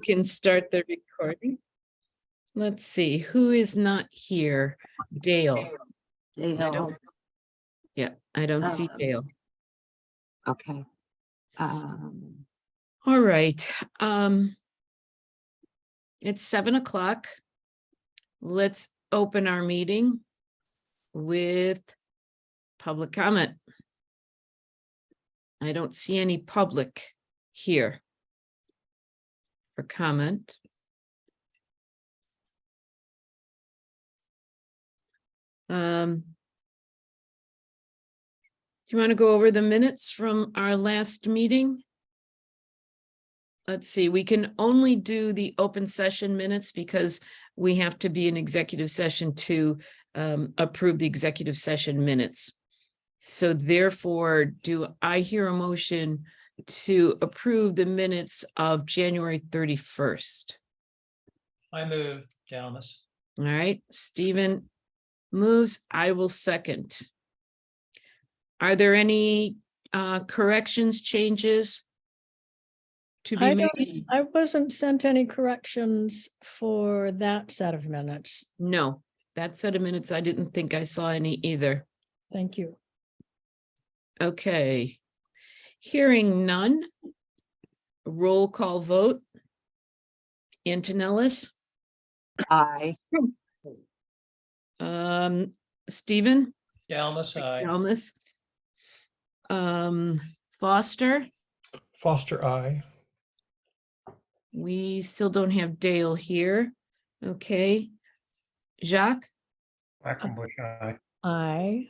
Can start the recording. Let's see, who is not here? Dale. Dale. I don't see Dale. Okay. All right. It's 7:00. Let's open our meeting with public comment. I don't see any public here for comment. Do you want to go over the minutes from our last meeting? Let's see, we can only do the open session minutes because we have to be in executive session to approve the executive session minutes. So therefore, do I hear a motion to approve the minutes of January 31st? I move, Jalmus. All right, Stephen moves, I will second. Are there any corrections, changes to be made? I wasn't sent any corrections for that set of minutes. No, that set of minutes, I didn't think I saw any either. Thank you. Okay. Hearing none. Roll call vote. Antonellis, Aye. Stephen, Jalmus, aye. Helmus, Foster, Foster, aye. we still don't have Dale here. Okay. Jacques, Quackenbush, aye. Aye.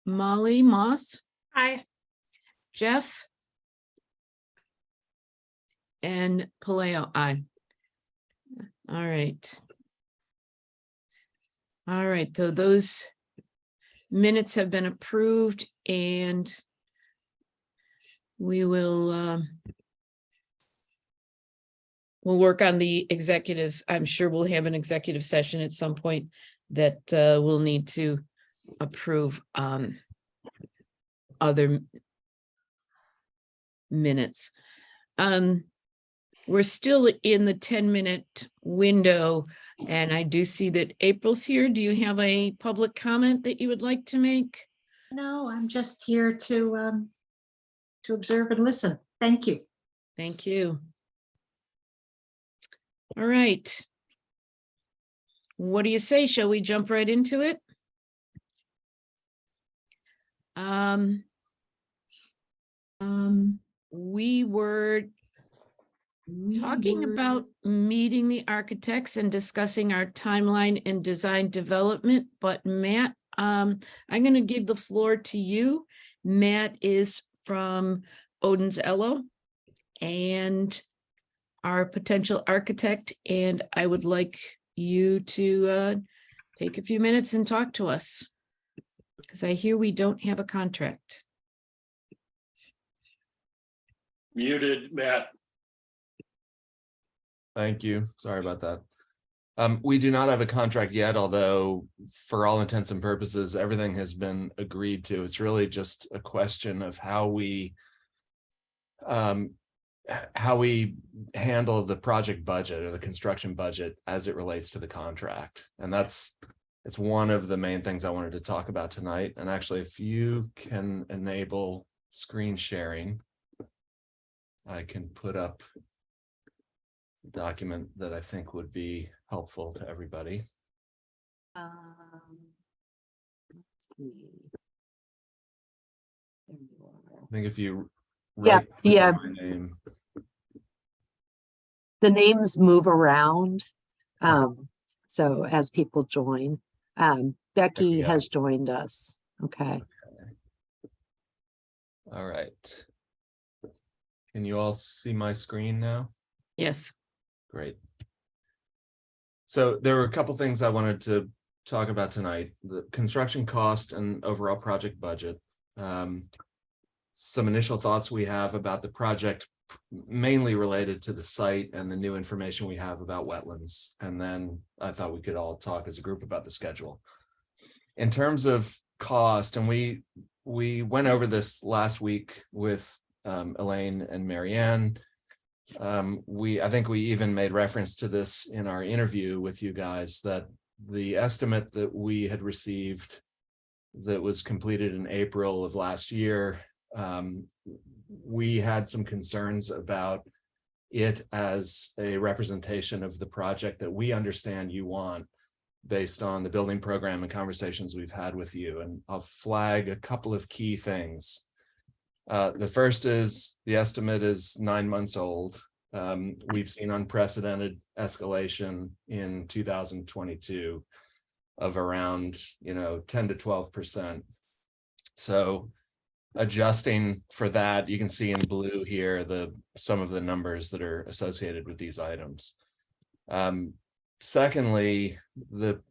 Molly Moss, Aye. Jeff, and Paleo, aye. All right. All right, so those minutes have been approved and we will we'll work on the executive. I'm sure we'll have an executive session at some point that we'll need to approve other minutes. We're still in the 10-minute window, and I do see that April's here. Do you have a public comment that you would like to make? No, I'm just here to observe and listen. Thank you. Thank you. All right. What do you say? Shall we jump right into it? We were talking about meeting the architects and discussing our timeline and design development, but Matt, I'm going to give the floor to you. Matt is from Odin's Ello and our potential architect, and I would like you to take a few minutes and talk to us because I hear we don't have a contract. Muted, Matt. Thank you. Sorry about that. We do not have a contract yet, although for all intents and purposes, everything has been agreed to. It's really just a question of how we handle the project budget or the construction budget as it relates to the contract. And it's one of the main things I wanted to talk about tonight. And actually, if you can enable screen sharing, I can put up a document that I think would be helpful to everybody. Let's see. There you are. I think if you Yeah, yeah. my name, The names move around. So as people join, Becky Yeah. has joined us. Okay. all right. Can you all see my screen now? Yes. Great. So there were a couple things I wanted to talk about tonight: the construction cost and overall project budget. Some initial thoughts we have about the project, mainly related to the site and the new information we have about wetlands. And then I thought we could all talk as a group about the schedule. In terms of cost, and we went over this last week with Elaine and Marianne. I think we even made reference to this in our interview with you guys, that the estimate that we had received that was completed in April of last year, we had some concerns about it as a representation of the project that we understand you want, based on the building program and conversations we've had with you. And I'll flag a couple of key things. The first is the estimate is 9 months old. We've seen unprecedented escalation in 2022 of around 10 to 12%. So adjusting for that, you can see in blue here some of the numbers that are associated with these items. Secondly, the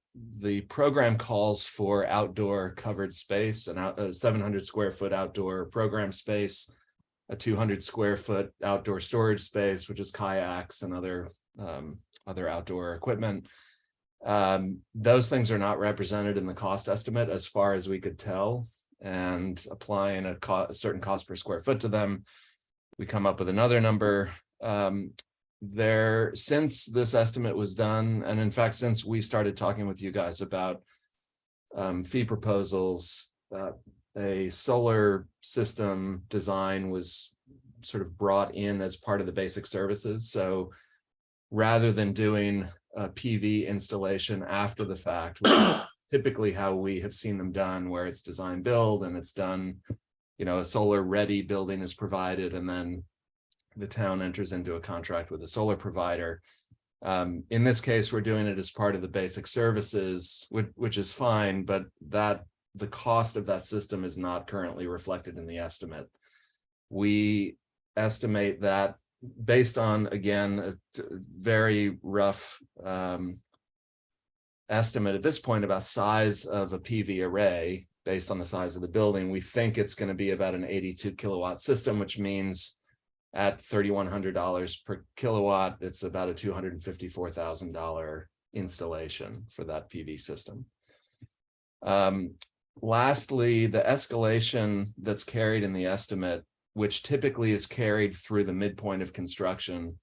program calls for outdoor covered space, a 700 square foot outdoor program space, a 200 square foot outdoor storage space, which is kayaks and other outdoor equipment. Those things are not represented in the cost estimate as far as we could tell, and applying a certain cost per square foot to them, we come up with another number. Since this estimate was done, and in fact, since we started talking with you guys about fee proposals, a solar system design was sort of brought in as part of the basic services. So rather than doing a PV installation after the fact, which is typically how we have seen them done, where it's design build and it's done, a solar ready building is provided, and then the town enters into a contract with a solar provider. In this case, we're doing it as part of the basic services, which is fine, but the cost of that system is not currently reflected in the estimate. We estimate that based on, again, a very rough estimate at this point about size of a PV array, based on the size of the building, we think it's going to be about an 82 kilowatt system, which means at $3,100 per kilowatt, it's about a $254,000 installation for that PV system. Lastly, the escalation that's carried in the estimate, which typically is carried through the midpoint of construction,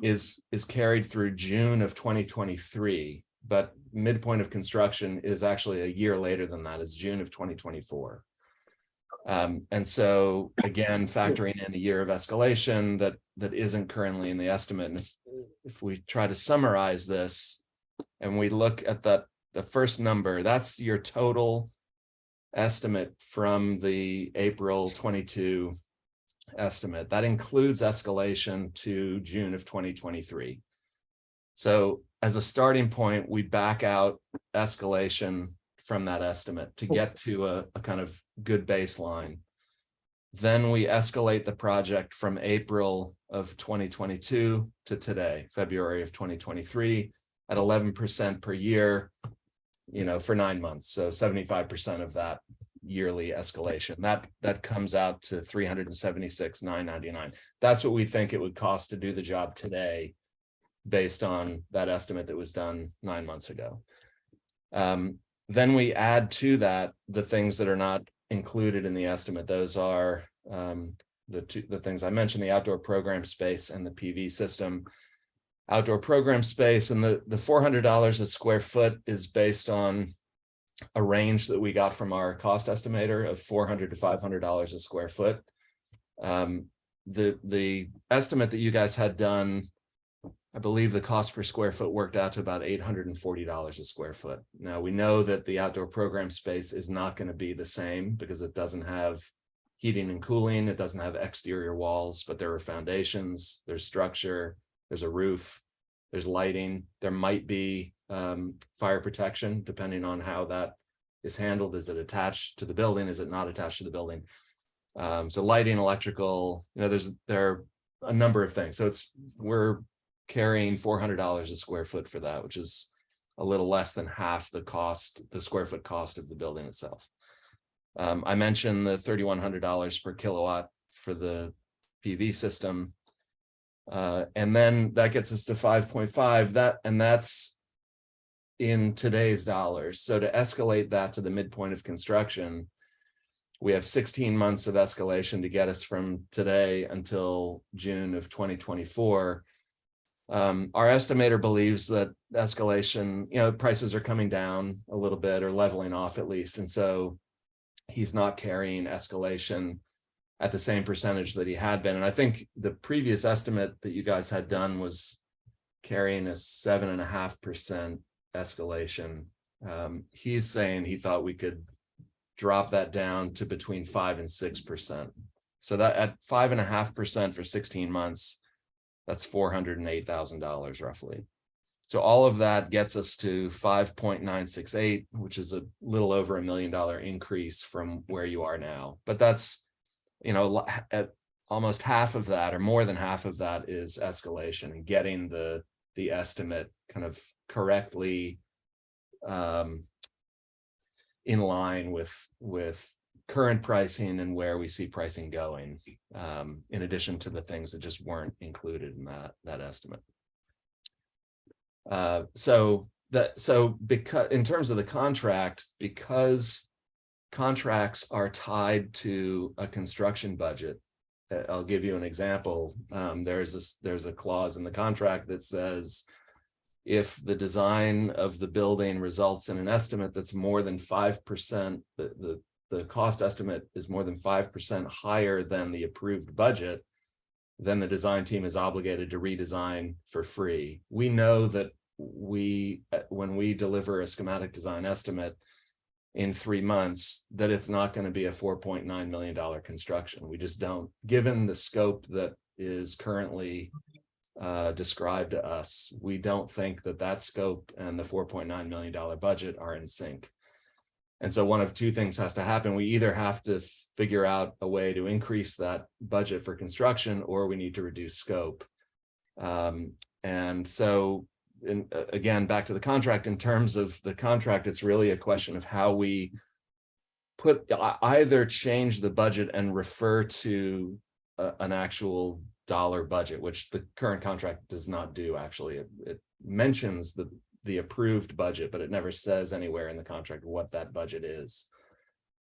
is carried through June of 2023, but midpoint of construction is actually a year later than that. It's June of 2024. And so again, factoring in a year of escalation that isn't currently in the estimate. And if we try to summarize this and we look at the first number, that's your total estimate from the April 22 estimate. That includes escalation to June of 2023. So as a starting point, we back out escalation from that estimate to get to a kind of good baseline. Then we escalate the project from April of 2022 to today, February of 2023, at 11% per year, for 9 months. So 75% of that yearly escalation. That comes out to $376,999. That's what we think it would cost to do the job today, based on that estimate that was done 9 months ago. Then we add to that the things that are not included in the estimate. Those are the things I mentioned: the outdoor program space and the PV system. Outdoor program space and the $400 a square foot is based on a range that we got from our cost estimator of $400 to $500 a square foot. The estimate that you guys had done, I believe the cost per square foot worked out to about $840 a square foot. Now we know that the outdoor program space is not going to be the same because it doesn't have heating and cooling. It doesn't have exterior walls, but there are foundations, there's structure, there's a roof, there's lighting. There might be fire protection, depending on how that is handled. Is it attached to the building? Is it not attached to the building? So lighting, electrical, there are a number of things. So we're carrying $400 a square foot for that, which is a little less than half the square foot cost of the building itself. I mentioned the $3,100 per kilowatt for the PV system. And then that gets us to 5.5, and that's in today's dollars. So to escalate that to the midpoint of construction, We have 16 months of escalation to get us from today until June of 2024. Our estimator believes that escalation, prices are coming down a little bit or leveling off at least. And so he's not carrying escalation at the same percentage that he had been. And I think the previous estimate that you guys had done was carrying a 7.5% escalation. He's saying he thought we could drop that down to between 5 and 6%. So that at 5.5% for 16 months, that's $408,000 roughly. So all of that gets us to 5.968, which is a little over $1 million increase from where you are now. But that's, at almost half of that or more than half of that is escalation and getting the estimate kind of correctly in line with current pricing and where we see pricing going, in addition to the things that just weren't included in that estimate. So because in terms of the contract, because contracts are tied to a construction budget, I'll give you an example. There's a clause in the contract that says if the design of the building results in an estimate that's more than 5%, the cost estimate is more than 5% higher than the approved budget, then the design team is obligated to redesign for free. We know that when we deliver a schematic design estimate in 3 months, that it's not going to be a $4.9 million construction. We just don't, given the scope that is currently described to us, we don't think that scope and the $4.9 million budget are in sync. And so one of two things has to happen. We either have to figure out a way to increase that budget for construction, or we need to reduce scope. And so, again, back to the contract, in terms of the contract, it's really a question of how we either change the budget and refer to an actual dollar budget, which the current contract does not do. Actually, it mentions the approved budget, but it never says anywhere in the contract what that budget is.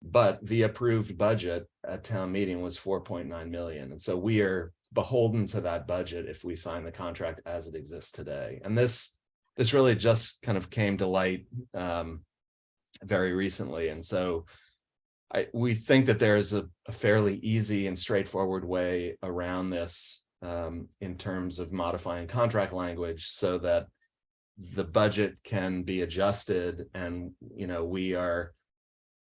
But the approved budget at town meeting was 4.9 million. And so we are beholden to that budget if we sign the contract as it exists today. And this really just kind of came to light very recently. And so we think that there's a fairly easy and straightforward way around this in terms of modifying contract language so that the budget can be adjusted, and we are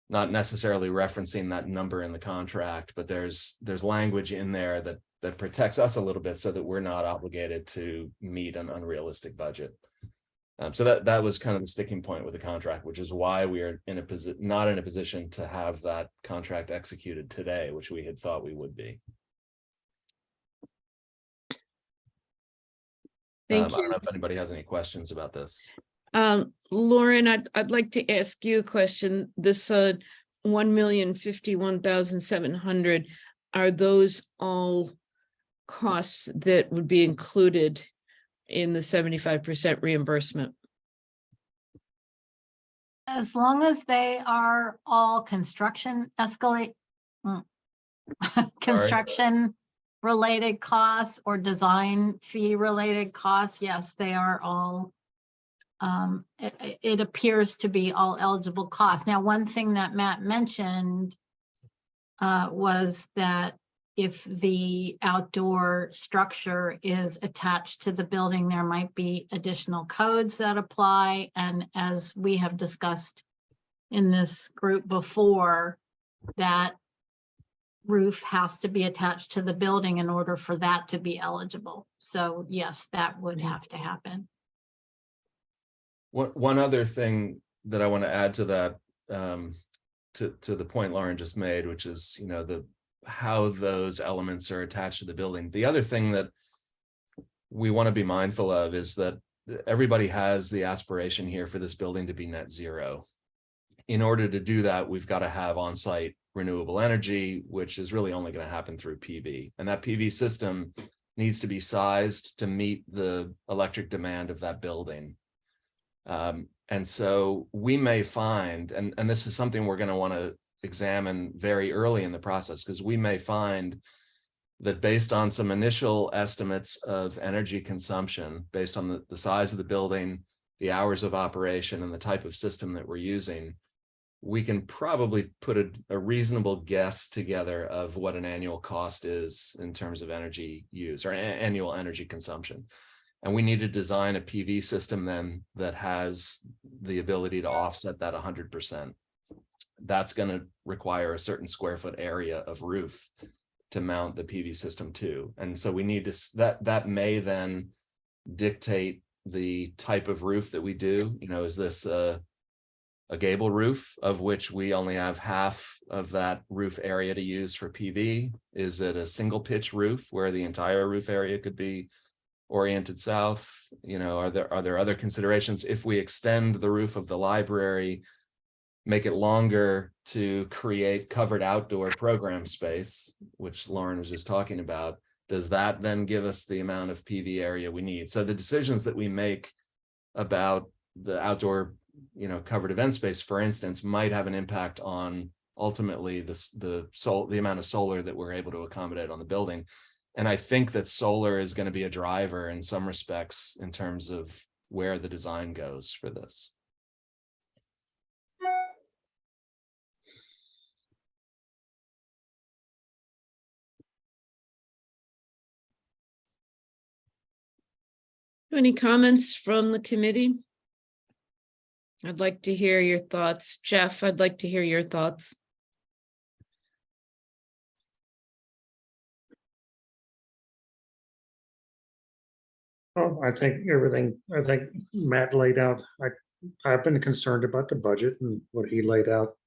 not necessarily referencing that number in the contract, but there's language in there that protects us a little bit so that we're not obligated to meet an unrealistic budget. So that was kind of the sticking point with the contract, which is why we are not in a position to have that contract executed today, which we had thought we would be. Thank I don't you. know if anybody has any questions about this. Lauren, I'd like to ask you a question. This 1,051,700, are those all costs that would be included in the 75% reimbursement? As long as they are all construction construction related costs or design fee related costs, yes, they are all, it appears to be all eligible costs. Now, one thing that Matt mentioned was that if the outdoor structure is attached to the building, there might be additional codes that apply. And as we have discussed in this group before, that roof has to be attached to the building in order for that to be eligible. So yes, that would have to happen. One other thing that I want to add to that, to the point Lauren just made, which is, how those elements are attached to the building. The other thing that we want to be mindful of is that everybody has the aspiration here for this building to be net zero. In order to do that, we've got to have on-site renewable energy, which is really only going to happen through PV. And that PV system needs to be sized to meet the electric demand of that building. And so we may find, and this is something we're going to want to examine very early in the process, because we may find that based on some initial estimates of energy consumption, based on the size of the building, the hours of operation, and the type of system that we're using, we can probably put a reasonable guess together of what an annual cost is in terms of energy use or annual energy consumption. And we need to design a PV system then that has the ability to offset that 100%. That's going to require a certain square foot area of roof to mount the PV system to. And so we need to, that may then dictate the type of roof that we do. You know, is this a gable roof, of which we only have half of that roof area to use for PV? Is it a single pitch roof where the entire roof area could be oriented south? You know, are there other considerations? If we extend the roof of the library, make it longer to create covered outdoor program space, which Lauren was just talking about, does that then give us the amount of PV area we need? So the decisions that we make about the outdoor, you know, covered event space, for instance, might have an impact on ultimately the amount of solar that we're able to accommodate on the building. And I think that solar is going to be a driver in some respects in terms of where the design goes for this. Any comments from the committee? I'd like to hear your thoughts. Jeff, I'd like to hear your thoughts. Oh, I think Matt laid out, I've been concerned about the budget, and what he laid out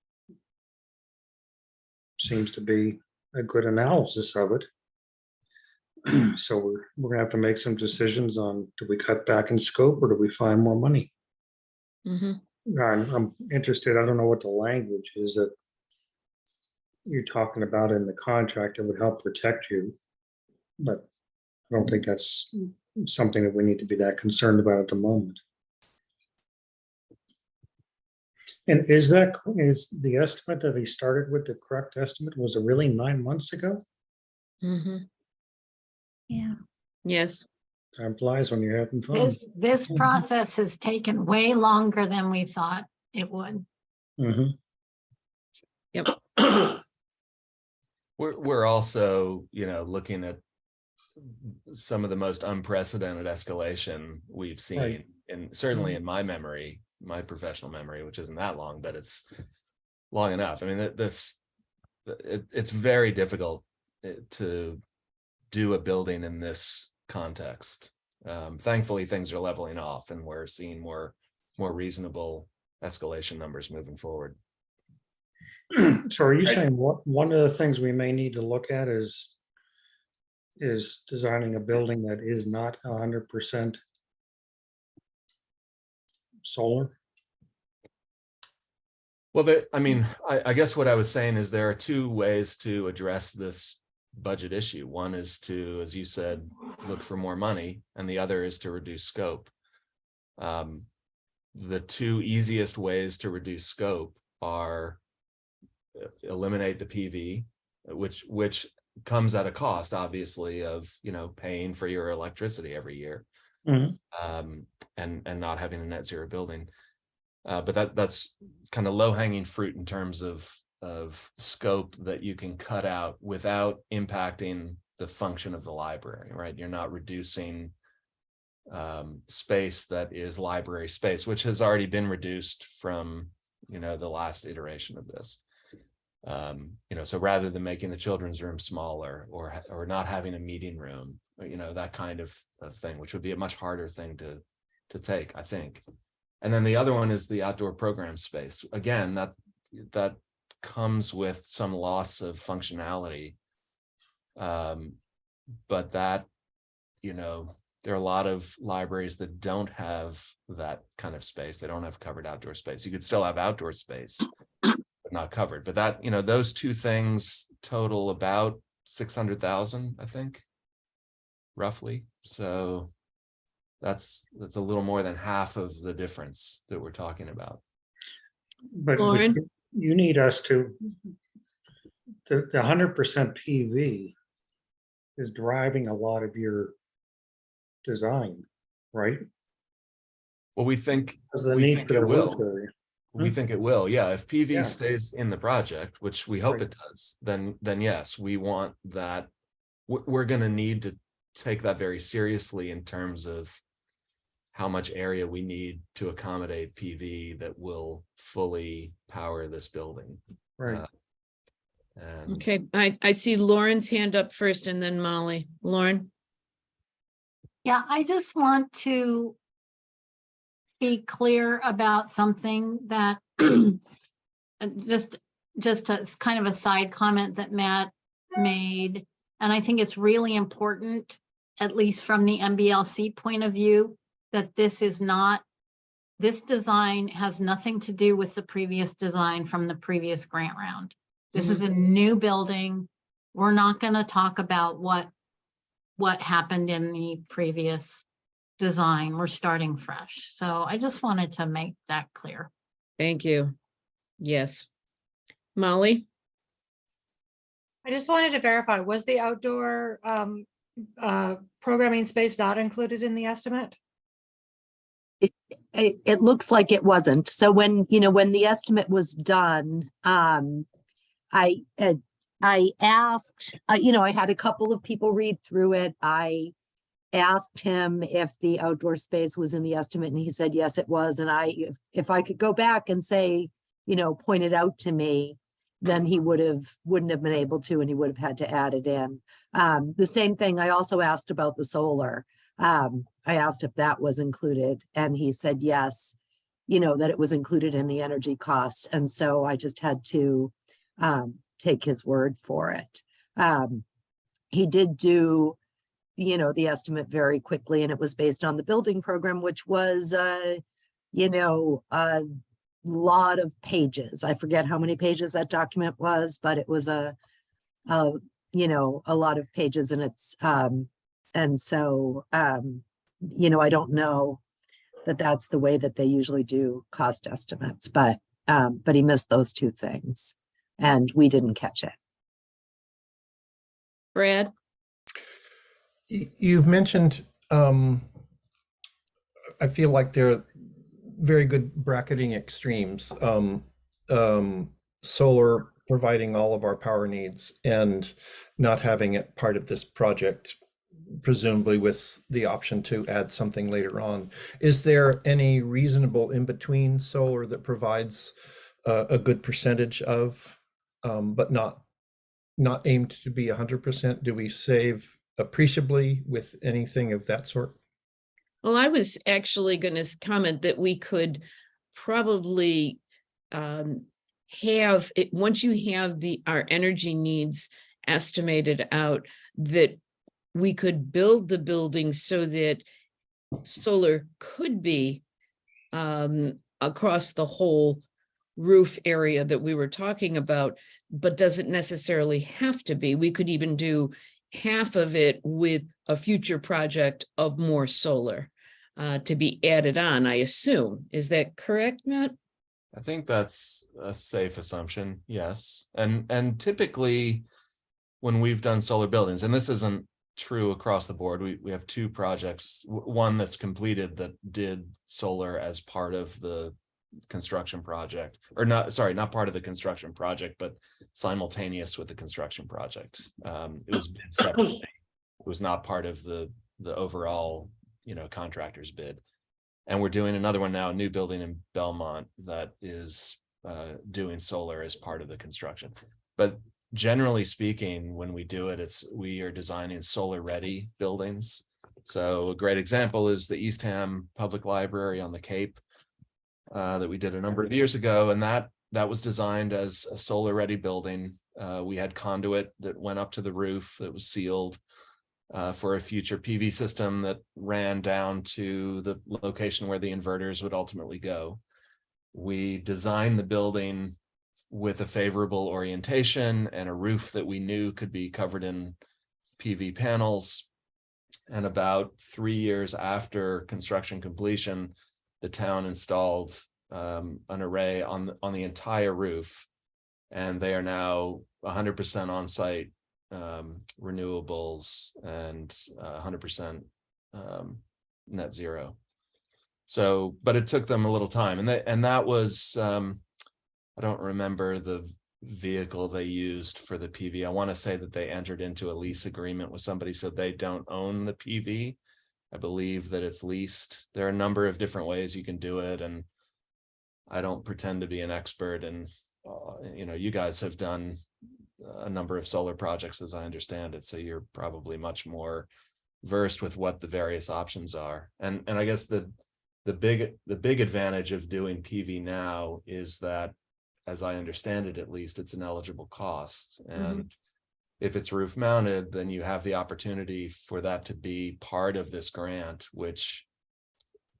seems to be a good analysis of it. So we're gonna have to make some decisions on, do we cut back in scope or do we find more money? Mhm. I'm interested, I don't know what the language is that you're talking about in the contract that would help protect you, but I don't think that's something that we need to be that concerned about at the moment. And is the estimate that he started with the correct estimate? Was it really 9 months ago? Mhm. Yeah. Yes. Time flies when you're having fun. This process has taken way longer than we thought it would. Mhm. We're also, you know, looking at some of the most unprecedented escalation we've seen, Right. and certainly in my memory, my professional memory, which isn't that long, but it's long enough. I mean, it's very difficult to do a building in this context. Thankfully, things are leveling off, and we're seeing more reasonable escalation numbers moving forward. So are you saying one of the things we may need to look at is designing a building that is not 100% solar? Well, I mean, I guess what I was saying is there are two ways to address this budget issue. One is to, as you said, look for more money, and the other is to reduce scope. The two easiest ways to reduce scope are eliminate the PV, which comes at a cost, obviously, of, you know, paying for your electricity every year, Mhm. and not having a net zero building. But that's kind of low hanging fruit in terms of scope that you can cut out without impacting the function of the library, right? You're not reducing space that is library space, which has already been reduced from, you know, the last iteration of this. You know, so rather than making the children's room smaller or not having a meeting room, you know, that kind of thing, which would be a much harder thing to take, I think. And then the other one is the outdoor program space. Again, that comes with some loss of functionality. But that, you know, there are a lot of libraries that don't have that kind of space. They don't have covered outdoor space. You could still have outdoor space, but not covered. But that, you know, those two things total about 600,000, I think, roughly. So that's a little more than half of the difference that we're talking about. But Lauren? you need us to, the 100% PV is driving a lot of your design, right? Well, we think Because the we need think for it the roof will. area. We think it will, yeah. If PV Yeah. stays in the project, which we hope Right. it does, then yes, we want that. We're gonna need to take that very seriously in terms of how much area we need to accommodate PV that will fully power this building. Right. And Okay, I see Lauren's hand up first and then Molly. Lauren? Yeah, I just want to be clear about something that just a kind of a side comment that Matt made. And I think it's really important, at least from the MBLC point of view, that this design has nothing to do with the previous design from the previous grant round. This is a new building. We're not going to talk about what happened in the previous design. We're starting fresh. So I just wanted to make that clear. Thank you. Yes. Molly? I just wanted to verify, was the outdoor programming space not included in the estimate? It looks like it wasn't. So when the estimate was done, I asked, I had a couple of people read through it. I asked him if the outdoor space was in the estimate, and he said, yes, it was. And if I could go back and say, point it out to me, then he wouldn't have been able to, and he would have had to add it in. The same thing, I also asked about the solar. I asked if that was included, and he said, yes, that it was included in the energy cost. And so I just had to take his word for it. He did do, the estimate very quickly, and it was based on the building program, which was, a lot of pages. I forget how many pages that document was, but it was a lot of pages, and it's, and so, I don't know that that's the way that they usually do cost estimates, but he missed those two things, and we didn't catch it. Brad? You've mentioned, I feel like they're very good bracketing extremes. Solar providing all of our power needs and not having it part of this project, presumably with the option to add something later on. Is there any reasonable in between solar that provides a good percentage of, but not aimed to be 100%? Do we save appreciably with anything of that sort? Well, I was actually going to comment that we could probably have it, once you have our energy needs estimated out, that we could build the building so that solar could be across the whole roof area that we were talking about, but doesn't necessarily have to be. We could even do half of it with a future project of more solar to be added on, I assume. Is that correct, Matt? I think that's a safe assumption, yes. And typically when we've done solar buildings, and this isn't true across the board, we have two projects, one that's completed that did solar as part of the construction project, or not part of the construction project, but simultaneous with the construction project. It was bid separately. It was not part of the overall, contractor's bid. And we're doing another one now, a new building in Belmont that is doing solar as part of the construction. But generally speaking, when we do it, we are designing solar ready buildings. So a great example is the Eastham Public Library on the Cape that we did a number of years ago. And that was designed as a solar ready building. We had conduit that went up to the roof that was sealed for a future PV system that ran down to the location where the inverters would ultimately go. We designed the building with a favorable orientation and a roof that we knew could be covered in PV panels. And about 3 years after construction completion, the town installed an array on the entire roof, and they are now 100% on-site renewables and 100% net zero. So, but it took them a little time, and that was I don't remember the vehicle they used for the PV. I want to say that they entered into a lease agreement with somebody, so they don't own the PV. I believe that it's leased. There are a number of different ways you can do it, and I don't pretend to be an expert. And you guys have done a number of solar projects, as I understand it, so you're probably much more versed with what the various options are. And I guess the big advantage of doing PV now is that, as I understand it, at least, it's an eligible cost. And if it's roof mounted, then you have the opportunity for that to be part of this grant, which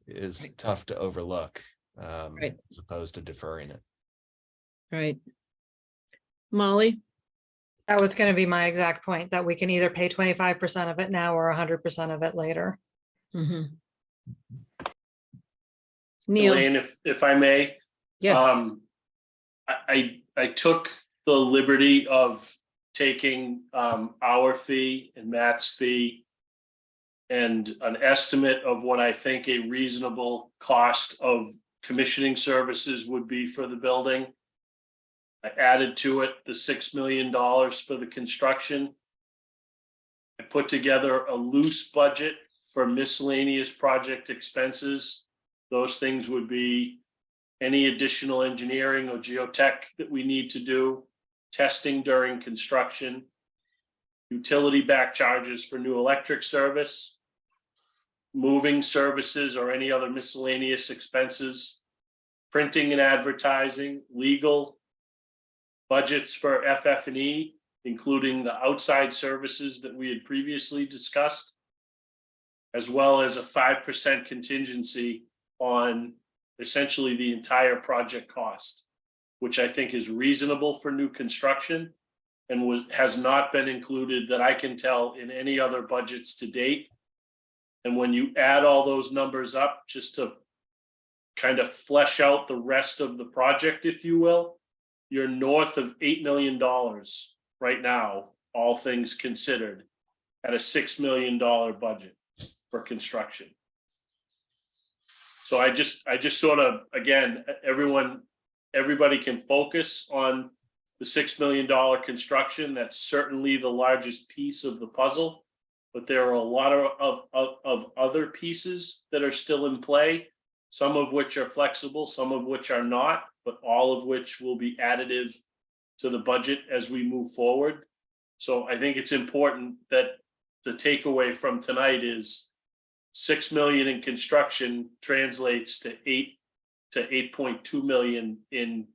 is tough to overlook, as opposed to deferring it. Right. Molly? That was gonna be my exact point, that we can either pay 25% of it now or 100% of it later. Mhm. Neil? Elaine, if I may, Yes. I took the liberty of taking our fee and Matt's fee and an estimate of what I think a reasonable cost of commissioning services would be for the building. I added to it the $6 million for the construction. I put together a loose budget for miscellaneous project expenses. Those things would be any additional engineering or geotech that we need to do, testing during construction, utility back charges for new electric service, moving services or any other miscellaneous expenses, printing and advertising, legal, budgets for FF&E, including the outside services that we had previously discussed, as well as a 5% contingency on essentially the entire project cost, which I think is reasonable for new construction and has not been included, that I can tell, in any other budgets to date. And when you add all those numbers up, just to kind of flesh out the rest of the project, if you will, you're north of $8 million right now, all things considered, at a $6 million budget for construction. So I just sort of, again, everybody can focus on the $6 million construction. That's certainly the largest piece of the puzzle, but there are a lot of other pieces that are still in play, some of which are flexible, some of which are not, but all of which will be additive to the budget as we move forward. So I think it's important that the takeaway from tonight is $6 million in construction translates to 8 to 8.2 million in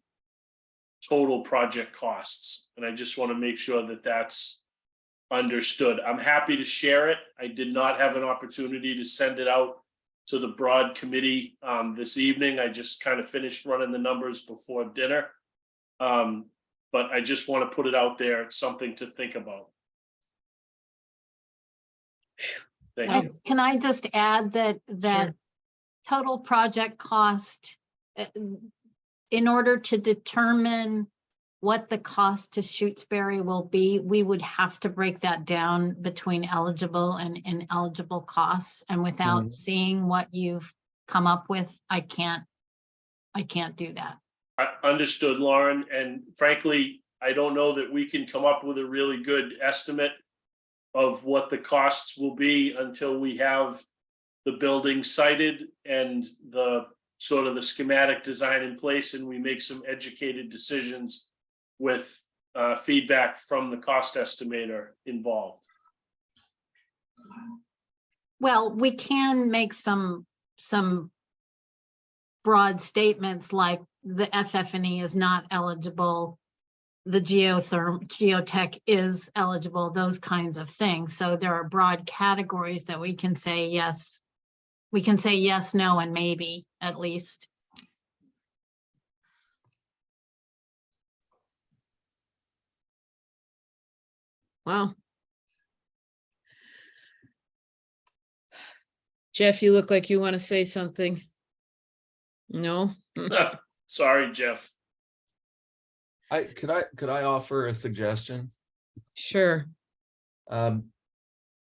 total project costs. And I just want to make sure that that's understood. I'm happy to share it. I did not have an opportunity to send it out to the broad committee this evening. I just kind of finished running the numbers before dinner. But I just want to put it out there. It's something to think about. Thank you. Can I just add that Sure. total project cost, in order to determine what the cost to Shutesbury will be, we would have to break that down between eligible and ineligible costs. And without seeing what you've come up with, I can't do that. I understood, Lauren, and frankly, I don't know that we can come up with a really good estimate of what the costs will be until we have the building sited and the sort of the schematic design in place, and we make some educated decisions with feedback from the cost estimator involved. Well, we can make some broad statements like the FF&E is not eligible, the geotech is eligible, those kinds of things. So there are broad categories that we can say yes. We can say yes, no, and maybe, at least. Wow. Jeff, you look like you want to say something. No? Sorry, Jeff. Could I offer a suggestion? Sure.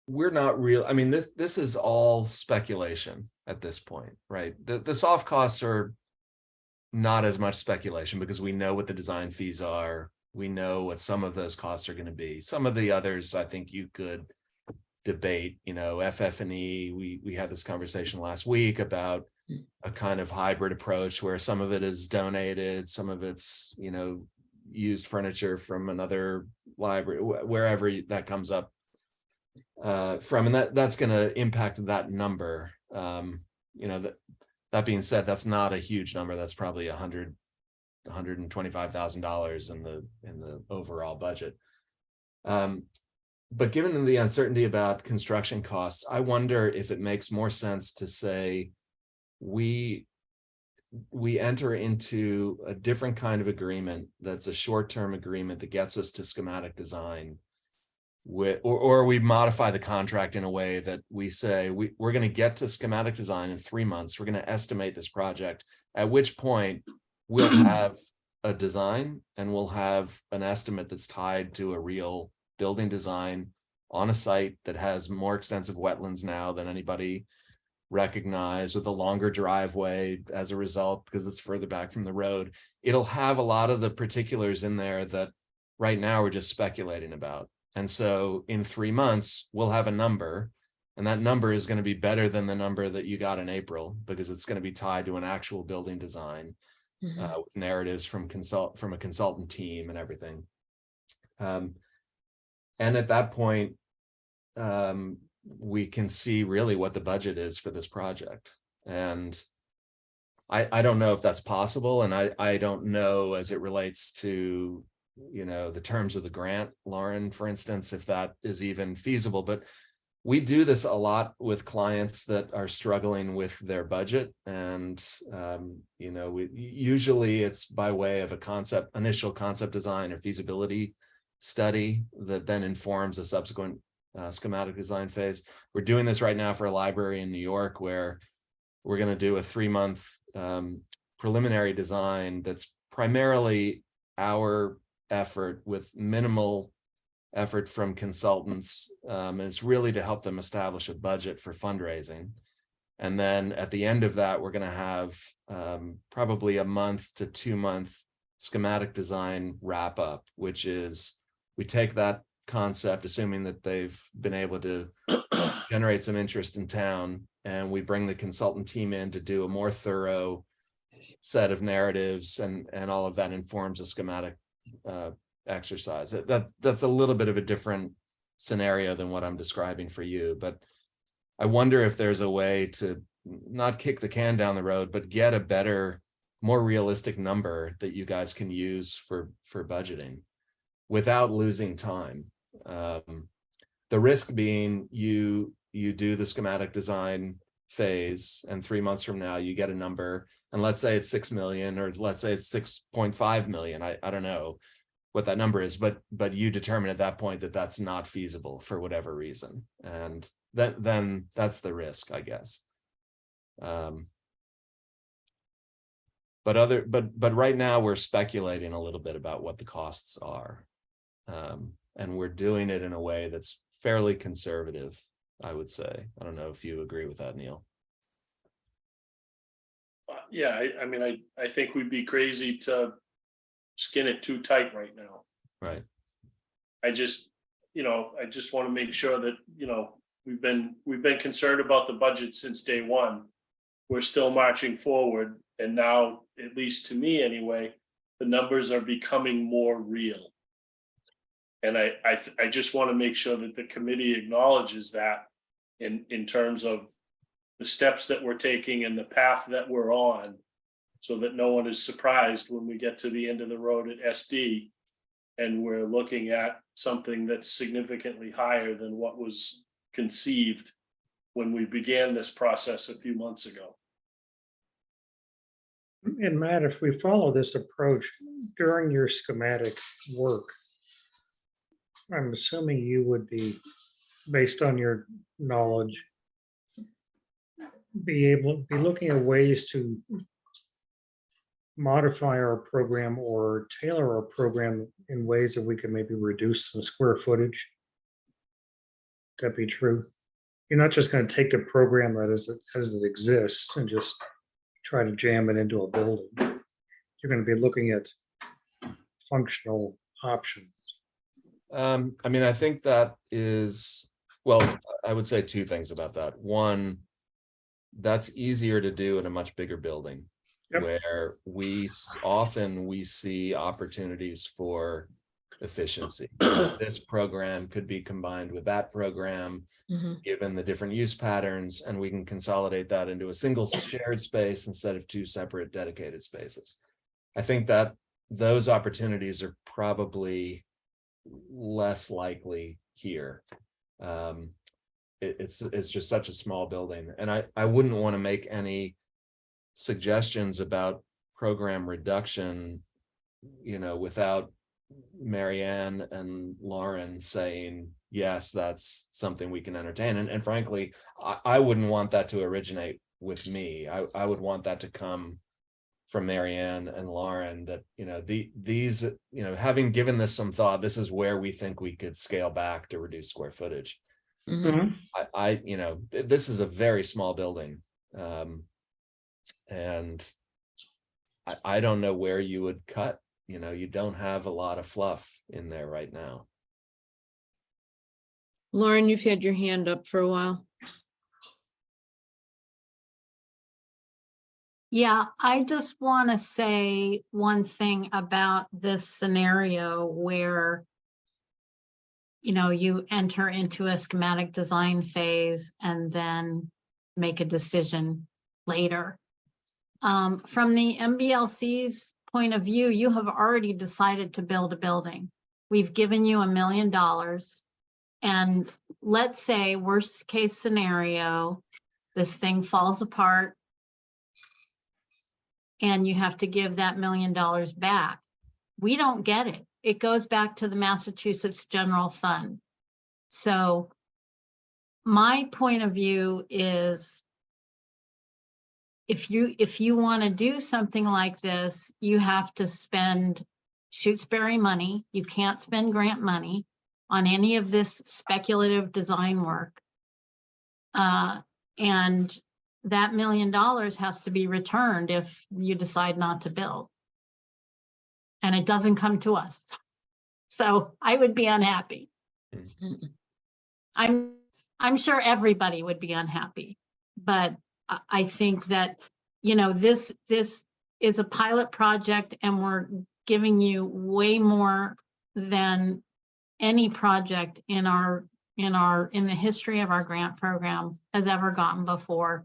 We're not real, I mean, this is all speculation at this point, right? The soft costs are not as much speculation because we know what the design fees are. We know what some of those costs are going to be. Some of the others, I think you could debate, FF&E. We had this conversation last week about a kind of hybrid approach where some of it is donated, some of it's, used furniture from another library, wherever that comes up from, and that's going to impact that number. That being said, that's not a huge number. That's probably $125,000 in the overall budget. But given the uncertainty about construction costs, I wonder if it makes more sense to say we enter into a different kind of agreement that's a short-term agreement that gets us to schematic design, or we modify the contract in a way that we say we're going to get to schematic design in 3 months. We're going to estimate this project, at which point we'll have a design and we'll have an estimate that's tied to a real building design on a site that has more extensive wetlands now than anybody recognized, with a longer driveway as a result because it's further back from the road. It'll have a lot of the particulars in there that right now we're just speculating about. And so in 3 months, we'll have a number, and that number is going to be better than the number that you got in April because it's going to be tied to an actual building design with narratives from a consultant team and everything. And at that point, we can see really what the budget is for this project. And I don't know if that's possible. And I don't know, as it relates to, the terms of the grant, Lauren, for instance, if that is even feasible. But we do this a lot with clients that are struggling with their budget. And, usually it's by way of initial concept design or feasibility study that then informs a subsequent schematic design phase. We're doing this right now for a library in New York, where we're going to do a 3-month preliminary design that's primarily our effort with minimal effort from consultants. And it's really to help them establish a budget for fundraising. And then at the end of that, we're going to have probably a 1 to 2 month schematic design wrap up, which is we take that concept, assuming that they've been able to generate some interest in town, and we bring the consultant team in to do a more thorough set of narratives, and all of that informs a schematic exercise. That's a little bit of a different scenario than what I'm describing for you, but I wonder if there's a way to not kick the can down the road, but get a better, more realistic number that you guys can use for budgeting without losing time. The risk being you do the schematic design phase, and 3 months from now you get a number, and let's say it's 6 million, or let's say it's 6.5 million. I don't know what that number is, but you determine at that point that that's not feasible for whatever reason, and then that's the risk, I guess. But right now we're speculating a little bit about what the costs are. And we're doing it in a way that's fairly conservative, I would say. I don't know if you agree with that, Neil. Yeah, I mean, I think we'd be crazy to skin it too tight right now. Right. I just want to make sure that, we've been concerned about the budget since day one. We're still marching forward. And now, at least to me anyway, the numbers are becoming more real. And I just want to make sure that the committee acknowledges that in terms of the steps that we're taking and the path that we're on, so that no one is surprised when we get to the end of the road at SD and we're looking at something that's significantly higher than what was conceived when we began this process a few months ago. And Matt, if we follow this approach during your schematic work, I'm assuming you would be, based on your knowledge, be looking at ways to modify our program or tailor our program in ways that we can maybe reduce some square footage? That be true? You're not just gonna take the program that is, as it exists and just try to jam it into a building. You're gonna be looking at functional options. I mean, I think that is, well, I would say two things about that. One, that's easier to do in a much bigger building. Yep. Where often we see opportunities for efficiency. This program could be combined with that program, Mhm. given the different use patterns, and we can consolidate that into a single shared space instead of two separate dedicated spaces. I think that those opportunities are probably less likely here. It's just such a small building, and I wouldn't want to make any suggestions about program reduction, without Marianne and Lauren saying, yes, that's something we can entertain. And frankly, I wouldn't want that to originate with me. I would want that to come from Marianne and Lauren, that, these, having given this some thought, this is where we think we could scale back to reduce square footage. Mhm. This is a very small building. And I don't know where you would cut. You don't have a lot of fluff in there right now. Lauren, you've had your hand up for a while. Yeah, I just want to say one thing about this scenario where, you enter into a schematic design phase and then make a decision later. From the MBLC's point of view, you have already decided to build a building. We've given you $1 million. And let's say worst case scenario, this thing falls apart and you have to give that $1 million back. We don't get it. It goes back to the Massachusetts General Fund. So my point of view is, if you want to do something like this, you have to spend Shutesbury money. You can't spend grant money on any of this speculative design work. And that $1 million has to be returned if you decide not to build. And it doesn't come to us. So I would be unhappy. I'm sure everybody would be unhappy, but I think that, this is a pilot project and we're giving you way more than any project in the history of our grant program has ever gotten before.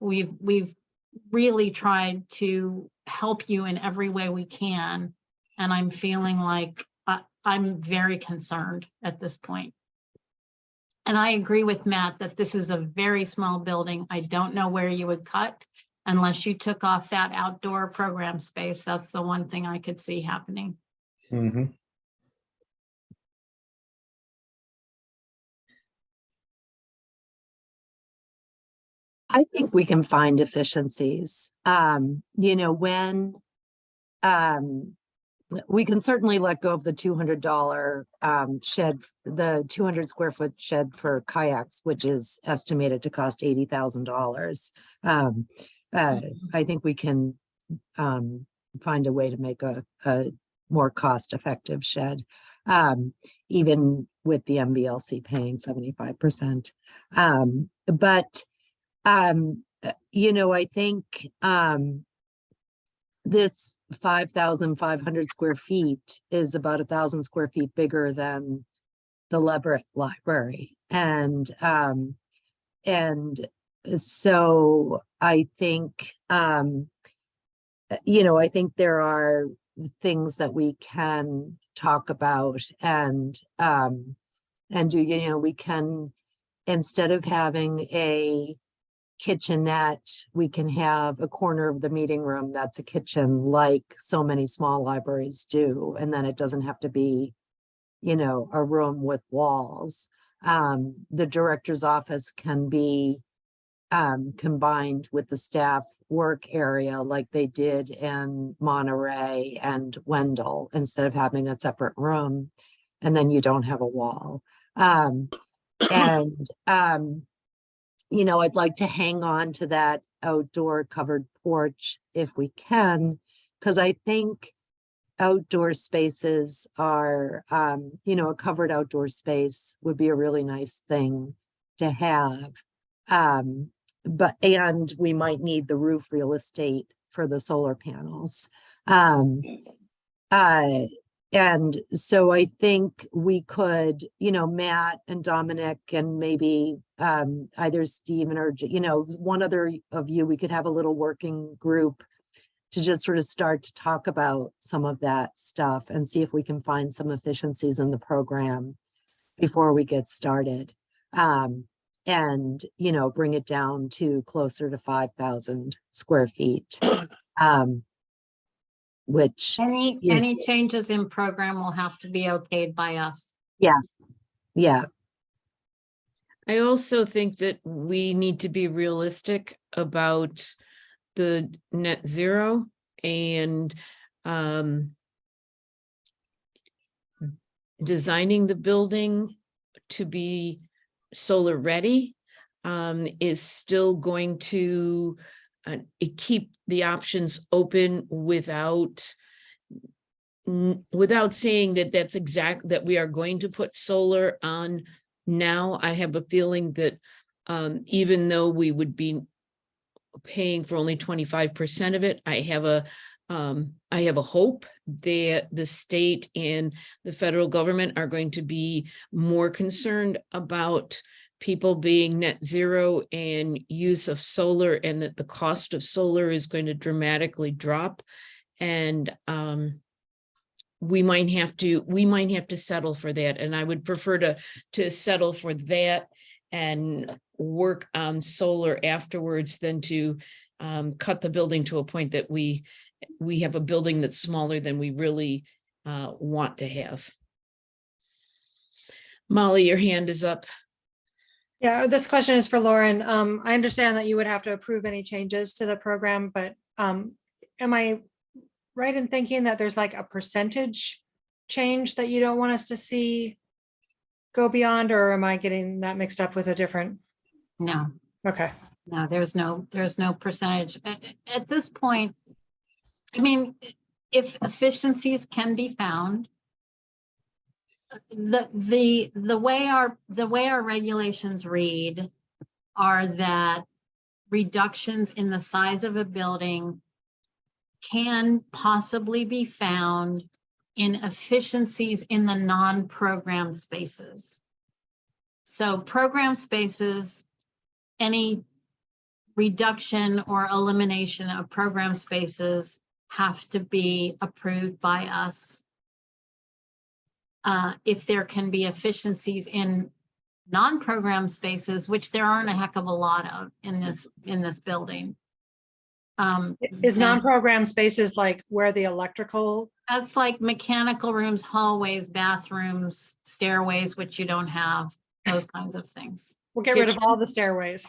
We've really tried to help you in every way we can. And I'm feeling like I'm very concerned at this point. And I agree with Matt that this is a very small building. I don't know where you would cut unless you took off that outdoor program space. That's the one thing I could see happening. Mhm. I think we can find efficiencies. When we can certainly let go of the $200 shed, the 200 square foot shed for kayaks, which is estimated to cost $80,000. I think we can find a way to make a more cost-effective shed, even with the MBLC paying 75%. But I think this 5,500 square feet is about 1,000 square feet bigger than the Leverett Library. And so I think, I think there are things that we can talk about and do, we can, instead of having a kitchenette, we can have a corner of the meeting room that's a kitchen, like so many small libraries do. And then it doesn't have to be, a room with walls. The director's office can be combined with the staff work area like they did in Monterey and Wendell, instead of having a separate room, and then you don't have a wall. You know, I'd like to hang on to that outdoor covered porch if we can, because I think outdoor spaces are, you know, a covered outdoor space would be a really nice thing to have. And we might need the roof real estate for the solar panels. And so I think we could, you know, Matt and Dominic and maybe either Steven or, you know, one other of you, we could have a little working group to just sort of start to talk about some of that stuff and see if we can find some efficiencies in the program before we get started. And, you know, bring it down to closer to 5,000 square feet. Which, yeah. Any changes in program will have to be okayed by us. Yeah, I also think that we need to be realistic about the net zero and designing the building to be solar ready is still going to keep the options open without saying that that's that we are going to put solar on now. I have a feeling that even though we would be paying for only 25% of it, I have a hope that the state and the federal government are going to be more concerned about people being net zero and use of solar, and that the cost of solar is going to dramatically drop. And we might have to settle for that. And I would prefer to settle for that and work on solar afterwards than to cut the building to a point that we have a building that's smaller than we really want to have. Molly, your hand is up. Yeah, this question is for Lauren. I understand that you would have to approve any changes to the program, but am I right in thinking that there's like a percentage change that you don't want us to see go beyond, or am I getting that mixed up with a different? No, Okay. no, there's no percentage. At this point, I mean, if efficiencies can be found, the way our regulations read are that reductions in the size of a building can possibly be found in efficiencies in the non-program spaces. So program spaces, any reduction or elimination of program spaces have to be approved by us. If there can be efficiencies in non-program spaces, which there aren't a heck of a lot of in this building. Is then non-program spaces like where the electrical? that's like mechanical rooms, hallways, bathrooms, stairways, which you don't have, those kinds of things. We'll get rid of all the stairways.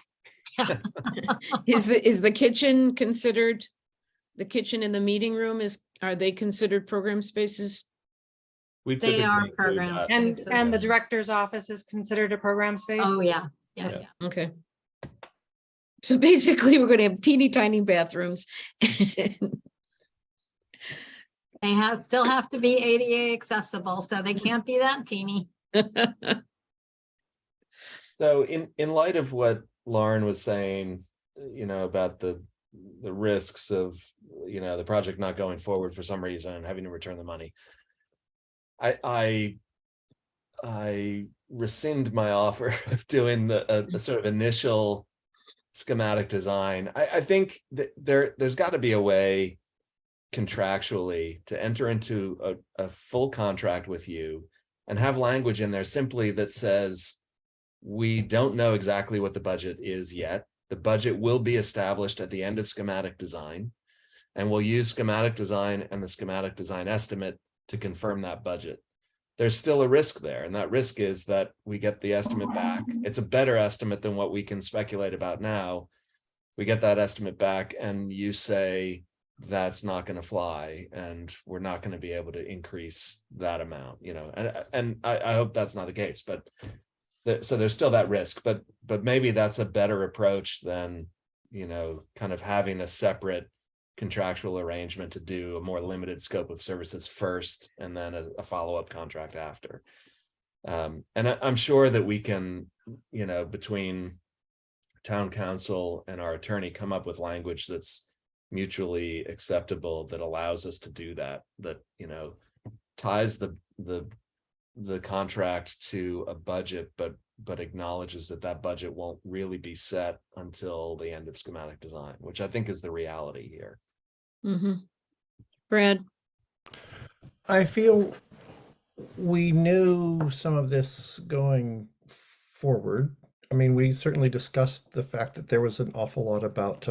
Is the kitchen considered, the kitchen and the meeting room are they considered program spaces? We They are typically include program that. spaces. And the director's office is considered a program space? Oh, yeah. Yeah. Okay. So basically, we're going to have teeny tiny bathrooms. They still have to be ADA accessible, so they can't be that teeny. So in light of what Lauren was saying, about the risks of, the project not going forward for some reason and having to return the money, I rescind my offer of doing a sort of initial schematic design. I think that there's got to be a way contractually to enter into a full contract with you and have language in there simply that says, we don't know exactly what the budget is yet. The budget will be established at the end of schematic design, and we'll use schematic design and the schematic design estimate to confirm that budget. there's still a risk there. And that risk is that we get the estimate back. It's a better estimate than what we can speculate about now. We get that estimate back and you say, that's not going to fly and we're not going to be able to increase that amount, and I hope that's not the case, but so there's still that risk, but maybe that's a better approach than, kind of having a separate contractual arrangement to do a more limited scope of services first and then a follow-up contract after. And I'm sure that we can, between town council and our attorney, come up with language that's mutually acceptable that allows us to do that, ties the contract to a budget, but acknowledges that budget won't really be set until the end of schematic design, which I think is the reality here. Brad? I feel we knew some of this going forward. I mean, we certainly discussed the fact that there was an awful lot about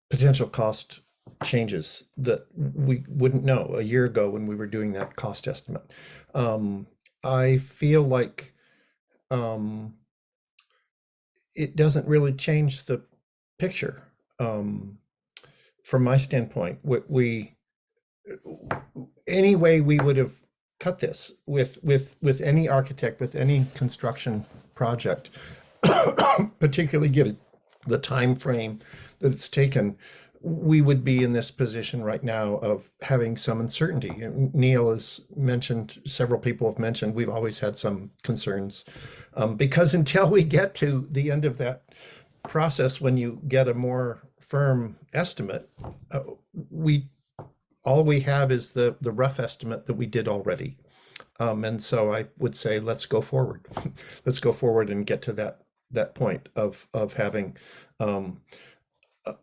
potential cost changes that we wouldn't know a year ago when we were doing that cost estimate. I feel like it doesn't really change the picture from my standpoint. Any way we would have cut this with any architect, with any construction project, particularly given the time frame that it's taken, we would be in this position right now of having some uncertainty. Neil has mentioned, several people have mentioned, we've always had some concerns because until we get to the end of that process, when you get a more firm estimate, all we have is the rough estimate that we did already. And so I would say, let's go forward. Let's go forward and get to that point of having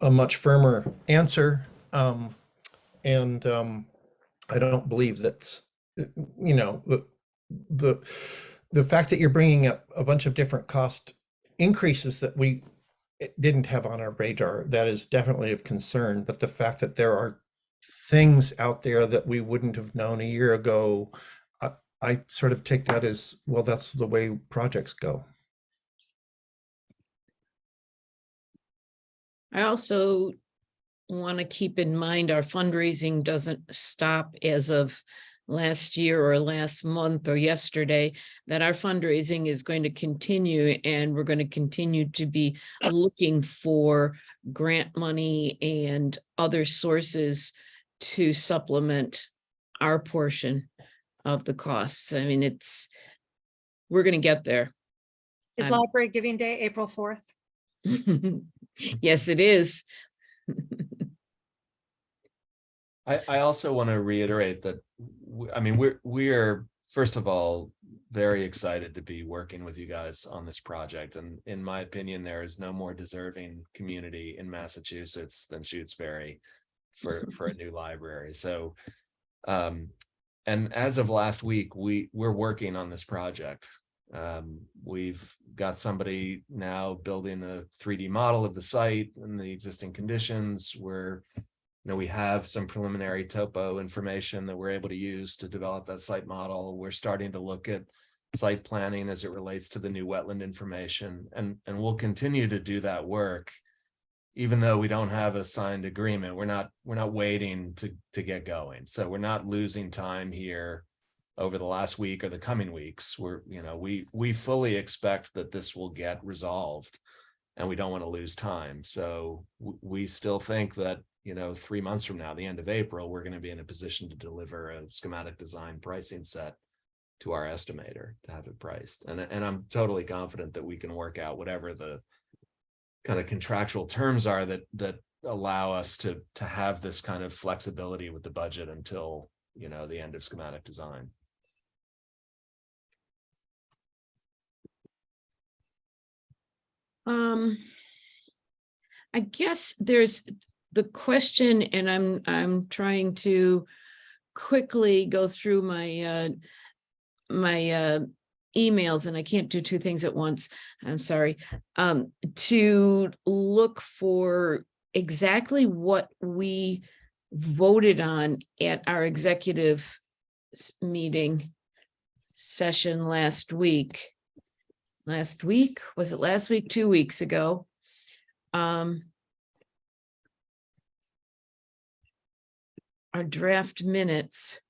a much firmer answer. And I don't believe that's, the fact that you're bringing up a bunch of different cost increases that we didn't have on our radar, that is definitely of concern. But the fact that there are things out there that we wouldn't have known a year ago, I sort of take that as, well, that's the way projects go. I also want to keep in mind our fundraising doesn't stop as of last year or last month or yesterday, that our fundraising is going to continue, and we're going to continue to be looking for grant money and other sources to supplement our portion of the costs. I mean, we're going to get there. Is I'm- Library Giving Day April 4th? Yes, it is. I also want to reiterate that, we're first of all, very excited to be working with you guys on this project. And in my opinion, there is no more deserving community in Massachusetts than Shutesbury for a new library. So, and as of last week, we're working on this project. We've got somebody now building a 3D model of the site and the existing conditions. We have some preliminary topo information that we're able to use to develop that site model. We're starting to look at site planning as it relates to the new wetland information, and we'll continue to do that work, even though we don't have a signed agreement. We're not waiting to get going. So we're not losing time here over the last week or the coming weeks. We fully expect that this will get resolved, and we don't want to lose time. So we still think that 3 months from now, the end of April, we're going to be in a position to deliver a schematic design pricing set to our estimator to have it priced. And I'm totally confident that we can work out whatever the kind of contractual terms are that allow us to have this kind of flexibility with the budget until, the end of schematic design. I guess there's the question, and I'm trying to quickly go through my emails, and I can't do two things at once. I'm sorry. To look for exactly what we voted on at our executive meeting session last week. Last week, was it last week? 2 weeks ago. Our draft minutes,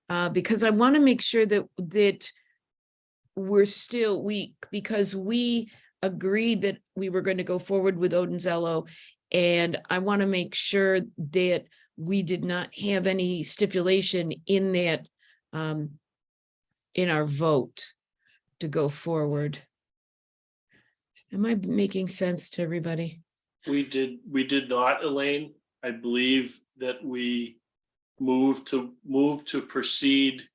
because I want to make sure that we're still because we agreed that we were going to go forward with Odinzello, and I want to make sure that we did not have any stipulation in that in our vote to go forward. Am I making sense to everybody? We did not, Elaine. I believe that we moved to proceed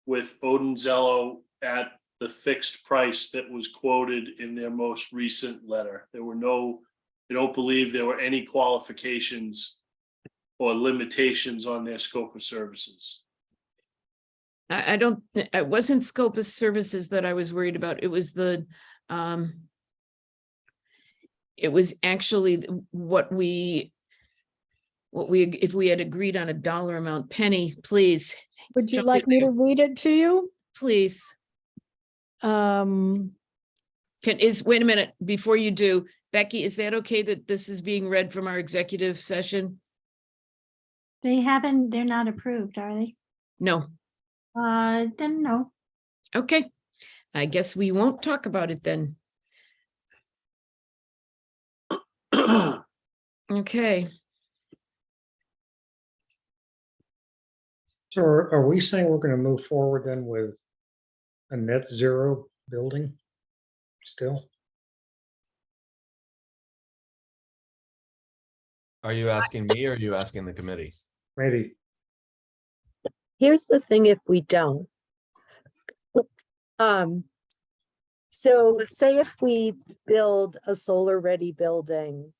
with Odinzello at the fixed price that was quoted in their most recent letter. I don't believe there were any qualifications or limitations on their scope of services. It wasn't scope of services that I was worried about. It was it was actually if we had agreed on a dollar amount. Penny, please, Would you jump like in me there. to read it to you? Please. Um, Wait a minute, before you do, Becky, is that okay that this is being read from our executive session? They're not approved, are they? No. Then no. Okay. I guess we won't talk about it then. Okay. So are we saying we're going to move forward then with a net zero building still? Are you asking me or are you asking the committee? Maybe. Here's the thing, if we don't. So say if we build a solar ready building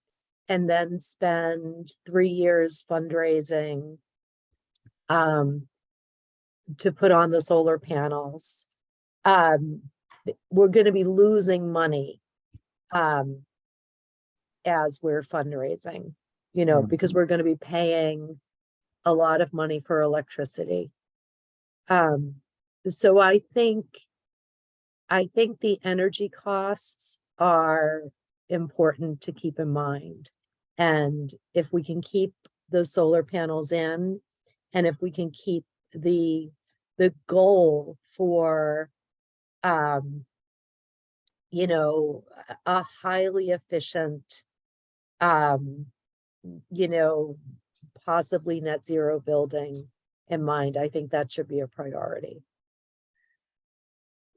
and then spend 3 years fundraising to put on the solar panels, we're going to be losing money as we're fundraising, because we're going to be paying a lot of money for electricity. So I think the energy costs are important to keep in mind. And if we can keep the solar panels in, and if we can keep the goal for, a highly efficient, possibly net zero building in mind, I think that should be a priority.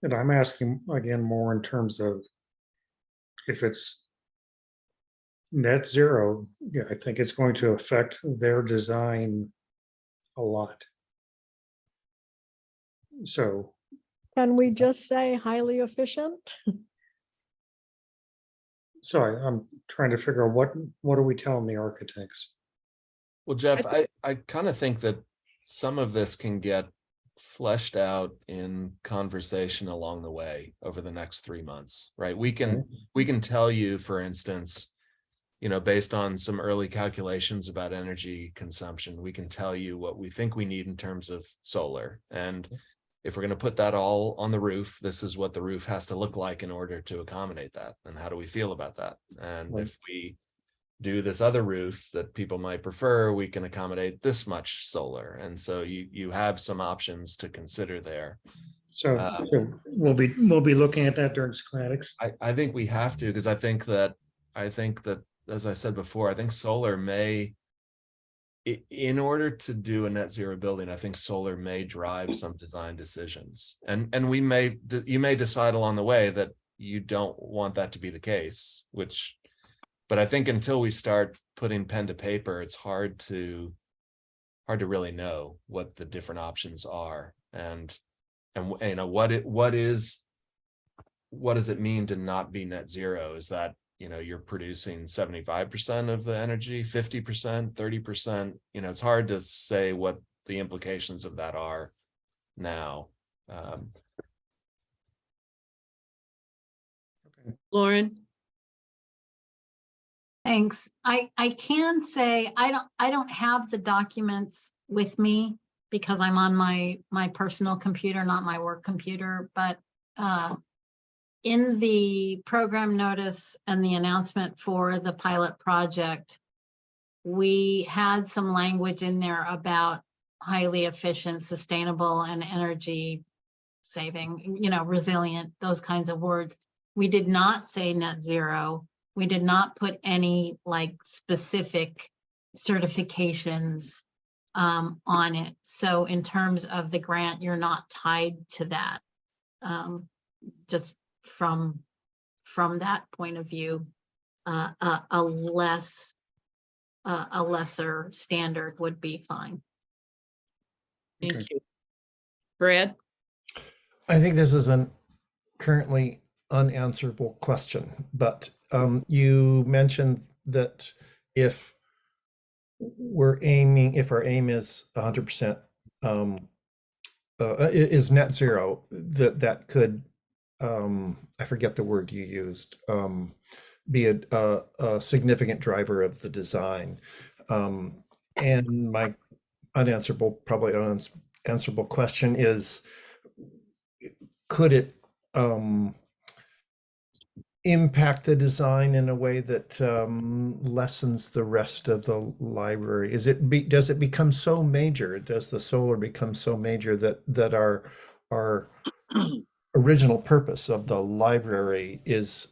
And I'm asking again more in terms of if it's net zero, yeah, I think it's going to affect their design a lot. So, can we just say highly efficient? sorry, I'm trying to figure out what are we telling the architects? Well, Jeff, I kind of think that some of this can get fleshed out in conversation along the way over the next 3 months, right? We can tell you, for instance, based on some early calculations about energy consumption, we can tell you what we think we need in terms of solar. And if we're going to put that all on the roof, this is what the roof has to look like in order to accommodate that. And how do we feel about that? And if we do this other roof that people might prefer, we can accommodate this much solar. And so you have some options to consider there. So we'll be looking at that during schematics. I think we have to, because I think that, as I said before, I think solar may, in order to do a net zero building, I think solar may drive some design decisions. And you may decide along the way that you don't want that to be the case, but I think until we start putting pen to paper, it's hard to really know what the different options are. And what does it mean to not be net zero? Is that, you're producing 75% of the energy, 50%, 30%? It's hard to say what the implications of that are now. Lauren? Thanks. I can say, I don't have the documents with me because I'm on my personal computer, not my work computer, but in the program notice and the announcement for the pilot project, we had some language in there about highly efficient, sustainable, and energy saving, resilient, those kinds of words. We did not say net zero. We did not put any like specific certifications on it. So in terms of the grant, you're not tied to that. Just from that point of view, a lesser standard would be fine. Thank Okay. you. Brad? I think this is an currently unanswerable question, but you mentioned that if our aim is 100% is net zero, that could, I forget the word you used, be a significant driver of the design. And my probably unanswerable question is, could it impact the design in a way that lessens the rest of the library? Does it become so major? Does the solar become so major that our original purpose of the library is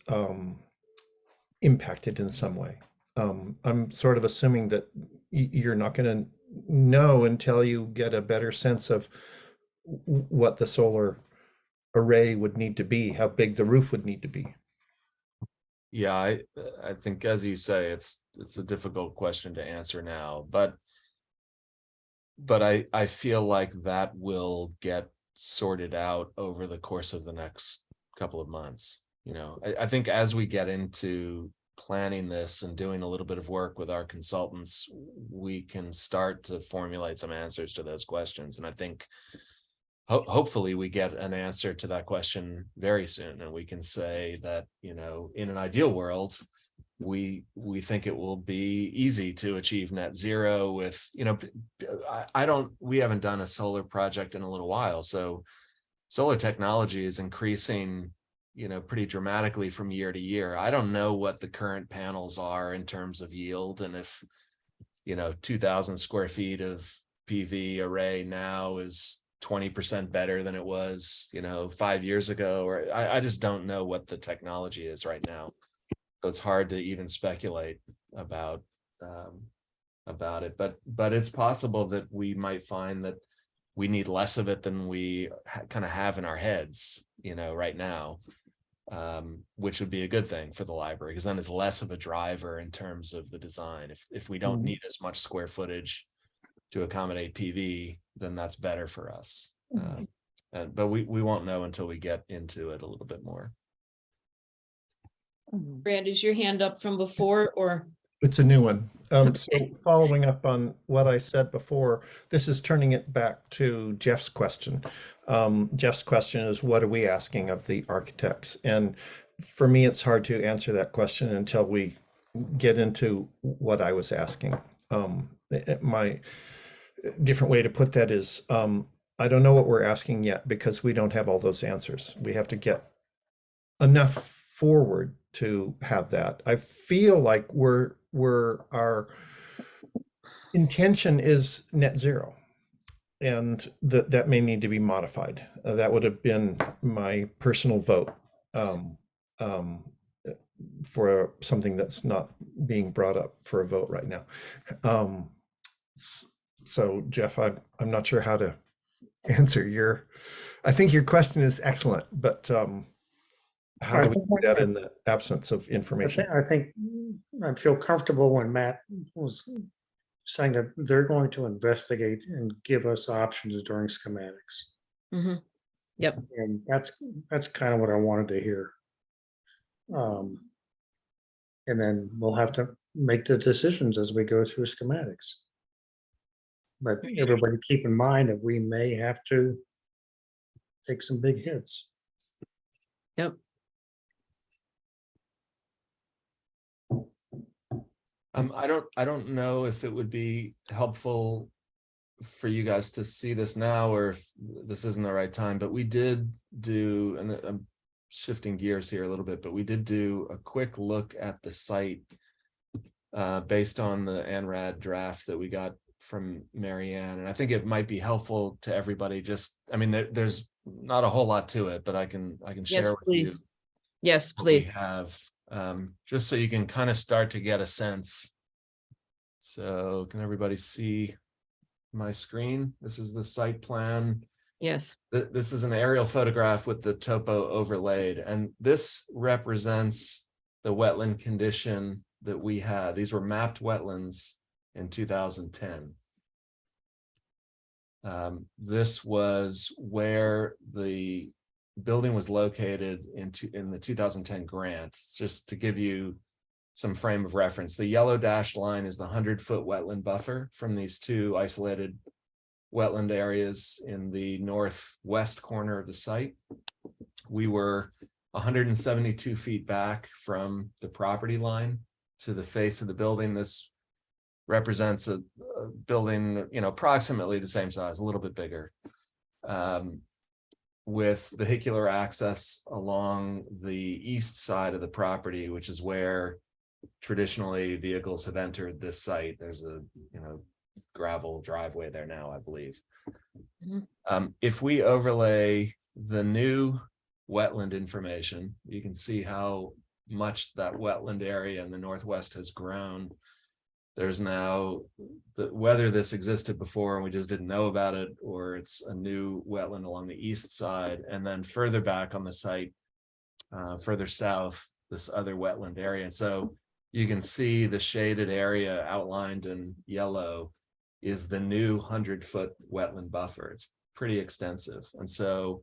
impacted in some way? I'm sort of assuming that you're not going to know until you get a better sense of what the solar array would need to be, how big the roof would need to be. Yeah, I think, as you say, it's a difficult question to answer now, but I feel like that will get sorted out over the course of the next couple of months. I think as we get into planning this and doing a little bit of work with our consultants, we can start to formulate some answers to those questions. And I think hopefully we get an answer to that question very soon, and we can say that, in an ideal world, we think it will be easy to achieve net zero with, we haven't done a solar project in a little while. So solar technology is increasing, pretty dramatically from year to year. I don't know what the current panels are in terms of yield, and if, 2,000 square feet of PV array now is 20% better than it was, 5 years ago, or I just don't know what the technology is right now. So it's hard to even speculate about it, but it's possible that we might find that we need less of it than we kind of have in our heads, right now, which would be a good thing for the library, because then it's less of a driver in terms of the design. If we don't need as much square footage to accommodate PV, then that's better for us. But we won't know until we get into it a little bit more. Brad, is your hand up from before, or? It's a new one. So following up on what I said before, this is turning it back to Jeff's question. Jeff's question is, what are we asking of the architects? And for me, it's hard to answer that question until we get into what I was asking. My different way to put that is, I don't know what we're asking yet, because we don't have all those answers. We have to get enough forward to have that. I feel like our intention is net zero, and that may need to be modified. That would have been my personal vote for something that's not being brought up for a vote right now. So Jeff, I'm not sure how to answer I think your question is excellent, but how do we do that in the absence of information? I think I feel comfortable when Matt was saying that they're going to investigate and give us options during schematics. Mm-hmm. Yep. And that's kind of what I wanted to hear. And then we'll have to make the decisions as we go through schematics. But everybody keep in mind that we may have to take some big hits. Yep. I don't know if it would be helpful for you guys to see this now, or if this isn't the right time, but we did do, and I'm shifting gears here a little bit, but we did do a quick look at the site based on the ANRAD draft that we got from Marianne. And I think it might be helpful to everybody. Just, I mean, there's not a whole lot to it, but I can share Yes, with you please. Yes, what we please. have, just so you can kind of start to get a sense. So can everybody see my screen? This is the site plan. Yes. This is an aerial photograph with the topo overlaid, and this represents the wetland condition that we had. These were mapped wetlands in 2010. This was where the building was located in the 2010 grant. Just to give you some frame of reference, the yellow dashed line is the 100-foot wetland buffer from these two isolated wetland areas in the northwest corner of the site. We were 172 feet back from the property line to the face of the building. This represents a building, approximately the same size, a little bit bigger, with vehicular access along the east side of the property, which is where traditionally vehicles have entered this site. There's a, gravel driveway there now, I believe. If we overlay the new wetland information, you can see how much that wetland area in the northwest has grown. There's now, whether this existed before and we just didn't know about it, or it's a new wetland along the east side, and then further back on the site, further south, this other wetland area. And so you can see the shaded area outlined in yellow is the new 100-foot wetland buffer. It's pretty extensive. And so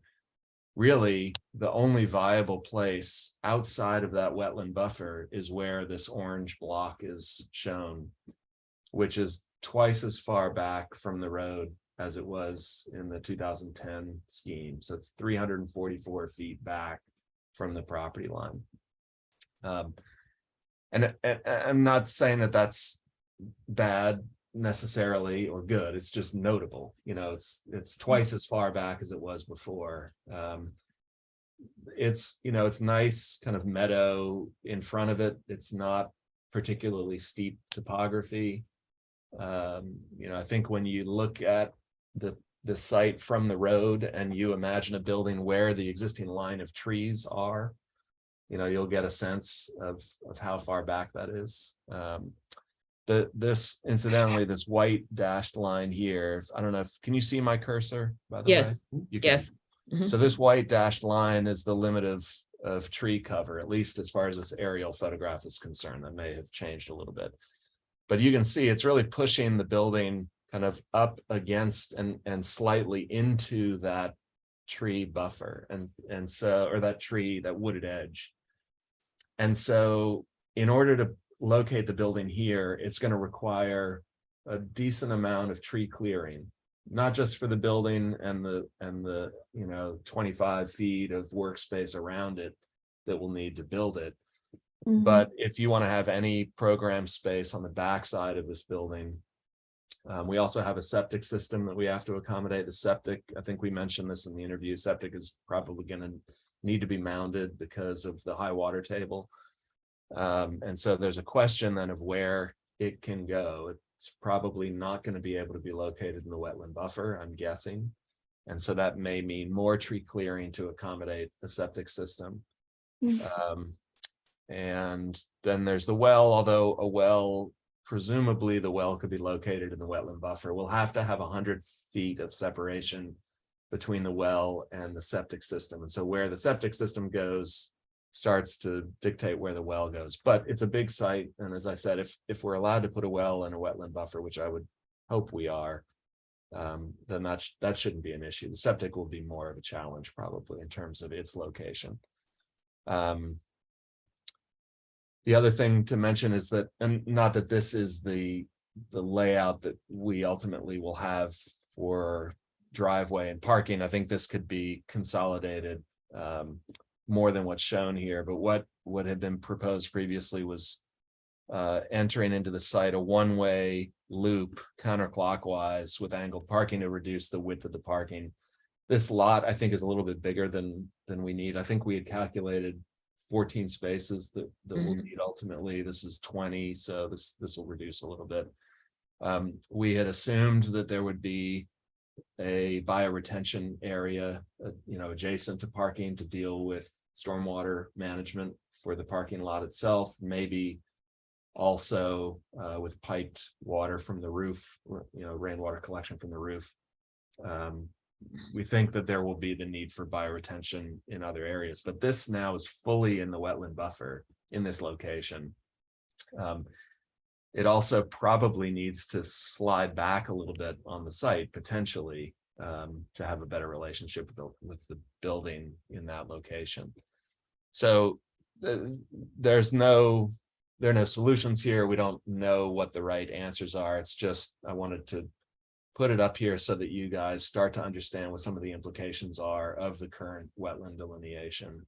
really the only viable place outside of that wetland buffer is where this orange block is shown, which is twice as far back from the road as it was in the 2010 scheme. So it's 344 feet back from the property line. And I'm not saying that that's bad necessarily or good. It's just notable. It's twice as far back as it was before. It's nice kind of meadow in front of it. It's not particularly steep topography. I think when you look at the site from the road and you imagine a building where the existing line of trees are, you'll get a sense of how far back that is. This incidentally, this white dashed line here, I don't know can you see my cursor, by the way? Yes. You can. Yes. Mhm. So this white dashed line is the limit of tree cover, at least as far as this aerial photograph is concerned. That may have changed a little bit, but you can see it's really pushing the building kind of up against and slightly into that tree buffer, and so, or that wooded edge. And so in order to locate the building here, it's going to require a decent amount of tree clearing, not just for the building and the 25 feet of workspace around it that we'll need to build it. But if you want to have any program space on the backside of this building, we also have a septic system that we have to accommodate. The septic, I think we mentioned this in the interview, septic is probably going to need to be mounded because of the high water table. And so there's a question then of where it can go. It's probably not going to be able to be located in the wetland buffer, I'm guessing. And so that may mean more tree clearing to accommodate the septic system. And then there's the well, although presumably the well could be located in the wetland buffer. We'll have to have 100 feet of separation between the well and the septic system. And so where the septic system goes starts to dictate where the well goes. But it's a big site. And as I said, if we're allowed to put a well in a wetland buffer, which I would hope we are, then that shouldn't be an issue. The septic will be more of a challenge probably in terms of its location. The other thing to mention is that, and not that this is the layout that we ultimately will have for driveway and parking. I think this could be consolidated more than what's shown here, but what had been proposed previously was entering into the site a one-way loop counterclockwise with angled parking to reduce the width of the parking. This lot, I think, is a little bit bigger than we need. I think we had calculated 14 spaces that we'll need ultimately. This is 20, so this will reduce a little bit. We had assumed that there would be a bioretention area, adjacent to parking to deal with stormwater management for the parking lot itself, maybe also with piped water from the roof, rainwater collection from the roof. We think that there will be the need for bioretention in other areas, but this now is fully in the wetland buffer in this location. It also probably needs to slide back a little bit on the site potentially to have a better relationship with the building in that location. So there are no solutions here. We don't know what the right answers are. It's just, I wanted to put it up here so that you guys start to understand what some of the implications are of the current wetland delineation.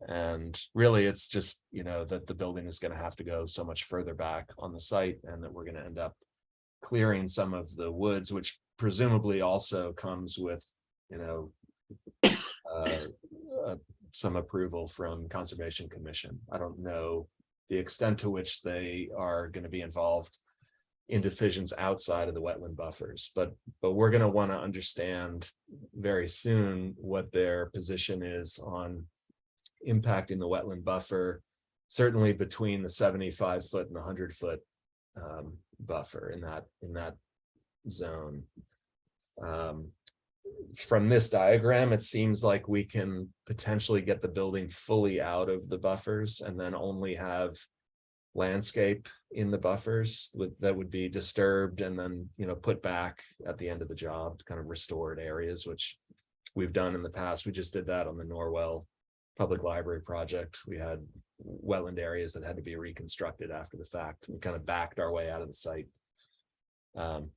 And really it's just, that the building is going to have to go so much further back on the site, and that we're going to end up clearing some of the woods, which presumably also comes with, some approval from Conservation Commission. I don't know the extent to which they are going to be involved in decisions outside of the wetland buffers, but we're going to want to understand very soon what their position is on impacting the wetland buffer, certainly between the 75-foot and the 100-foot buffer in that zone. From this diagram, it seems like we can potentially get the building fully out of the buffers and then only have landscape in the buffers that would be disturbed and then put back at the end of the job to kind of restored areas, which we've done in the past. We just did that on the Norwell Public Library project. We had wetland areas that had to be reconstructed after the fact. We kind of backed our way out of the site.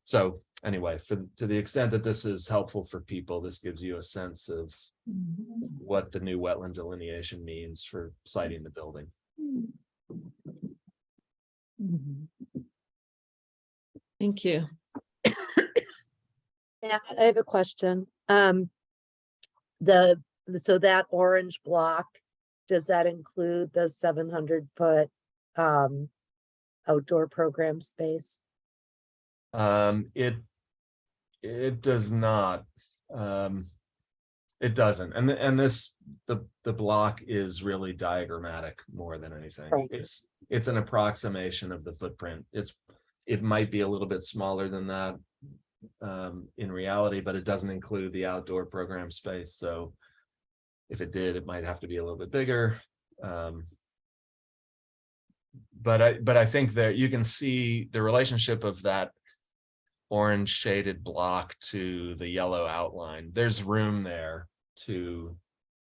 So anyway, to the extent that this is helpful for people, this gives you a sense of what the new wetland delineation means for siting the building. Thank you. Yeah, I have a question. So that orange block, does that include the 700-foot outdoor program space? It does not. It doesn't. And the block is really diagrammatic more than anything. Right. It's an approximation of the footprint. It might be a little bit smaller than that in reality, but it doesn't include the outdoor program space. So if it did, it might have to be a little bit bigger. But I think that you can see the relationship of that orange shaded block to the yellow outline. There's room there to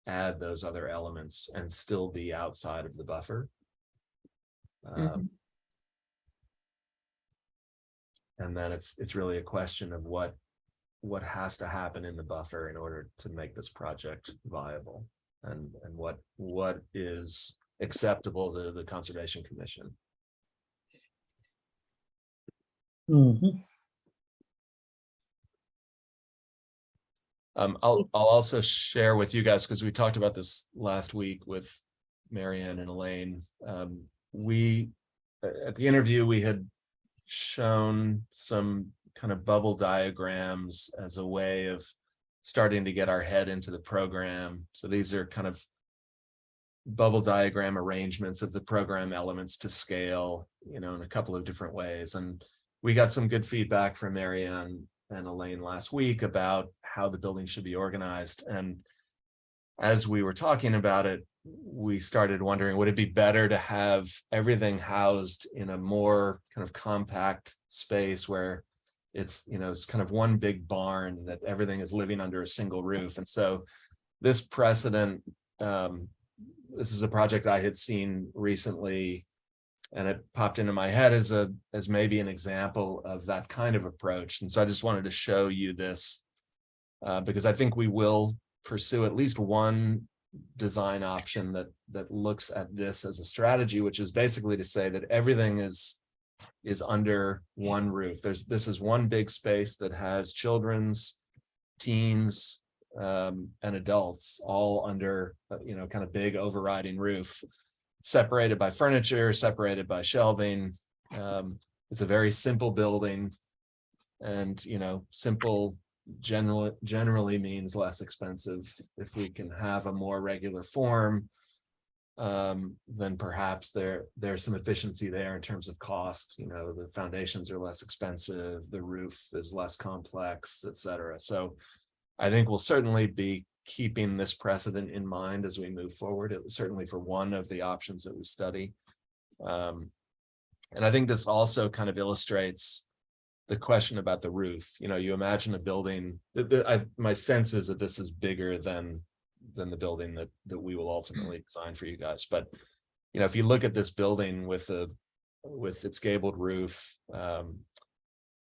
add those other elements and still be outside of the buffer. And then it's really a question of what has to happen in the buffer in order to make this project viable, and what is acceptable to the Conservation Commission. I'll also share with you guys, because we talked about this last week with Marianne and Elaine. We at the interview, we had shown some kind of bubble diagrams as a way of starting to get our head into the program. So these are kind of bubble diagram arrangements of the program elements to scale, in a couple of different ways. And we got some good feedback from Marianne and Elaine last week about how the building should be organized. And as we were talking about it, we started wondering, would it be better to have everything housed in a more kind of compact space where it's, it's kind of one big barn that everything is living under a single roof. And so this precedent, this is a project I had seen recently, and it popped into my head as maybe an example of that kind of approach. And so I just wanted to show you this because I think we will pursue at least one design option that looks at this as a strategy, which is basically to say that everything is under one roof. This is one big space that has children's, teens, and adults all under, kind of big overriding roof, separated by furniture, separated by shelving. It's a very simple building, and simple generally means less expensive. If we can have a more regular form, then perhaps there's some efficiency there in terms of cost. The foundations are less expensive, the roof is less complex, etc. So I think we'll certainly be keeping this precedent in mind as we move forward. It was certainly for one of the options that we study. And I think this also kind of illustrates the question about the roof. You imagine a building my sense is that this is bigger than the building that we will ultimately design for you guys. But if you look at this building with its gabled roof,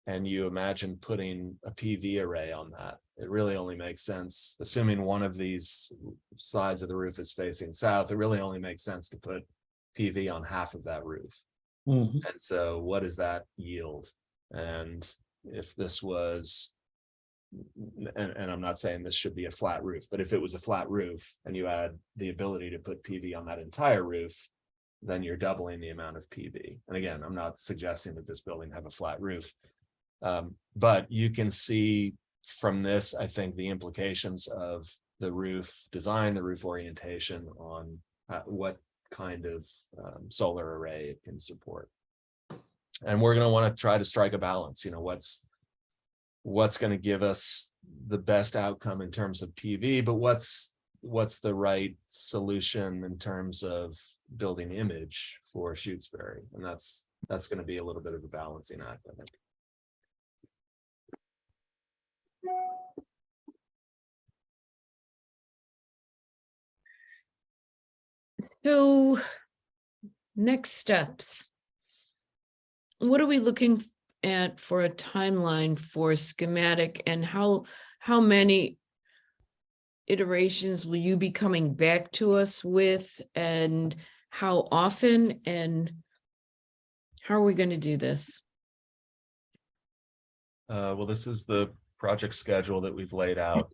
and you imagine putting a PV array on that, it really only makes sense, assuming one of these sides of the roof is facing south, it really only makes sense to put PV on half of that roof. And so what does that yield? And if this was, and I'm not saying this should be a flat roof, but if it was a flat roof and you add the ability to put PV on that entire roof, then you're doubling the amount of PV. And again, I'm not suggesting that this building have a flat roof, but you can see from this, I think, the implications of the roof design, the roof orientation on what kind of solar array it can support. And we're going to want to try to strike a balance. What's going to give us the best outcome in terms of PV, but what's the right solution in terms of building image for Shutesbury? And that's going to be a little bit of a balancing act, I think. So next steps. What are we looking at for a timeline for schematic, and how many iterations will you be coming back to us with, and how often, and how are we going to do this? Well, this is the project schedule that we've laid out.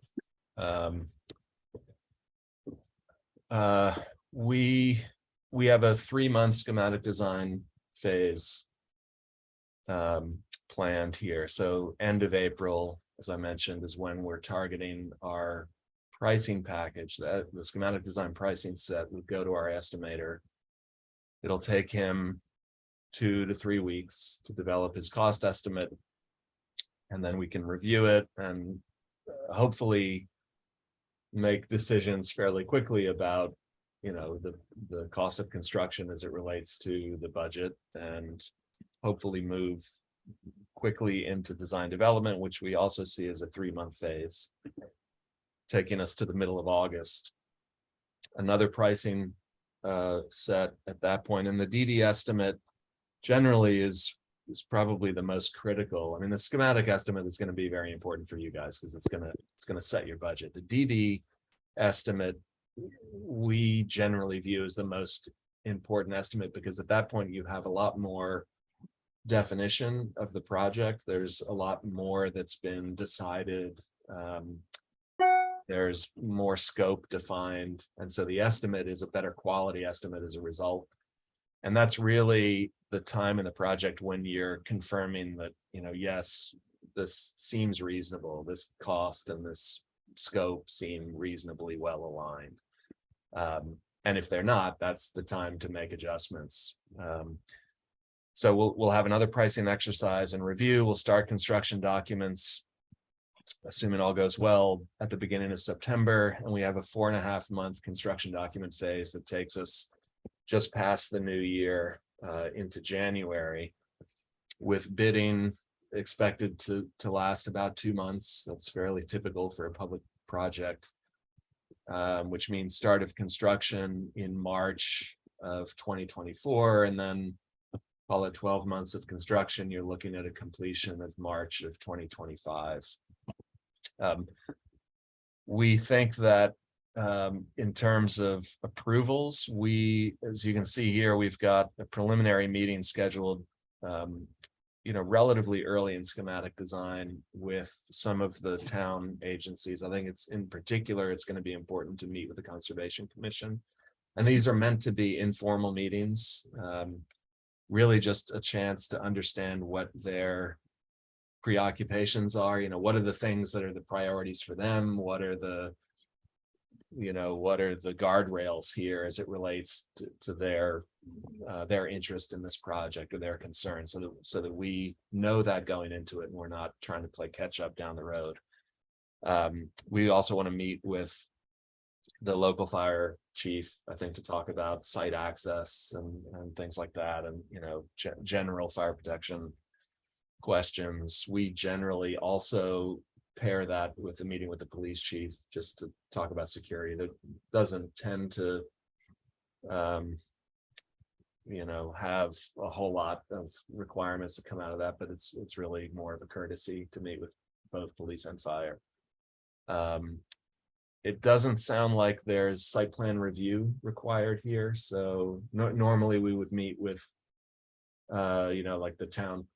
We have a 3-month schematic design phase planned here. So end of April, as I mentioned, is when we're targeting our pricing package. That the schematic design pricing set would go to our estimator. It'll take him 2 to 3 weeks to develop his cost estimate, and then we can review it and hopefully make decisions fairly quickly about the cost of construction as it relates to the budget, and hopefully move quickly into design development, which we also see as a 3-month phase, taking us to the middle of August. Another pricing set at that point, and the DD estimate generally is probably the most critical. I mean, the schematic estimate is going to be very important for you guys because it's going to set your budget. The DD estimate we generally view as the most important estimate, because at that point you have a lot more definition of the project. There's a lot more that's been decided. There's more scope defined, and so the estimate is a better quality estimate as a result. And that's really the time in the project when you're confirming that, yes, this seems reasonable, this cost and this scope seem reasonably well aligned. And if they're not, that's the time to make adjustments. So we'll have another pricing exercise and review. We'll start construction documents, assuming all goes well, at the beginning of September, and we have a 4.5-month construction document phase that takes us just past the new year into January, with bidding expected to last about 2 months. That's fairly typical for a public project, which means start of construction in March of 2024, and then call it 12 months of construction. You're looking at a completion of March of 2025. We think that in terms of approvals, as you can see here, we've got a preliminary meeting scheduled, relatively early in schematic design with some of the town agencies. I think it's in particular, it's going to be important to meet with the Conservation Commission. And these are meant to be informal meetings, really just a chance to understand what their preoccupations are, what are the things that are the priorities for them, what are the guardrails here as it relates to their interest in this project or their concerns, so that we know that going into it and we're not trying to play catch up down the road. We also want to meet with the local fire chief, I think, to talk about site access and things like that, and general fire protection questions. We generally also pair that with the meeting with the police chief just to talk about security. That doesn't tend to have a whole lot of requirements that come out of that, but it's really more of a courtesy to meet with both police and fire. It doesn't sound like there's site plan review required here, so normally we would meet with like the town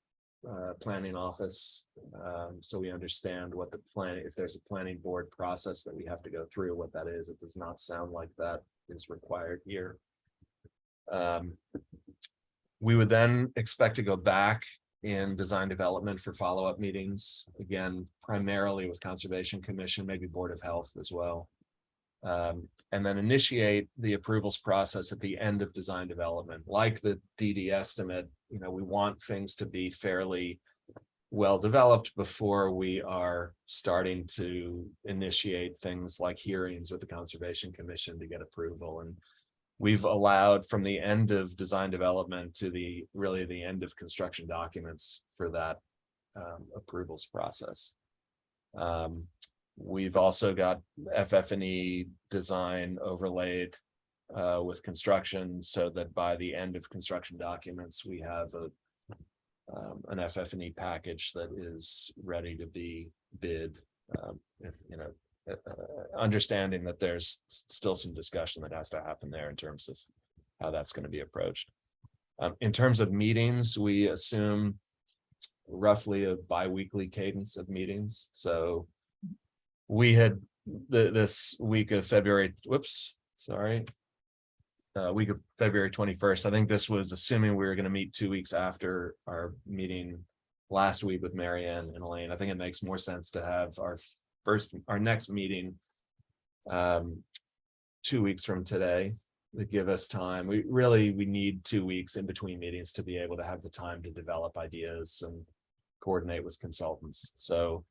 planning office, so we understand what the plan, if there's a planning board process that we have to go through, what that is. It does not sound like that is required here. We would then expect to go back in design development for follow-up meetings, again, primarily with Conservation Commission, maybe Board of Health as well. And then initiate the approvals process at the end of design development. Like the DD estimate, we want things to be fairly well developed before we are starting to initiate things like hearings with the Conservation Commission to get approval. And we've allowed from the end of design development to the end of construction documents for that approvals process. We've also got FF&E design overlaid with construction, so that by the end of construction documents, we have an FF&E package that is ready to be bid. Understanding that there's still some discussion that has to happen there in terms of how that's going to be approached. In terms of meetings, we assume roughly a bi-weekly cadence of meetings. So we had this week of February, week of February 21st. I think this was assuming we were going to meet 2 weeks after our meeting last week with Marianne and Elaine. I think it makes more sense to have our next meeting 2 weeks from today to give us time. We need 2 weeks in between meetings to be able to have the time to develop ideas and coordinate with consultants. So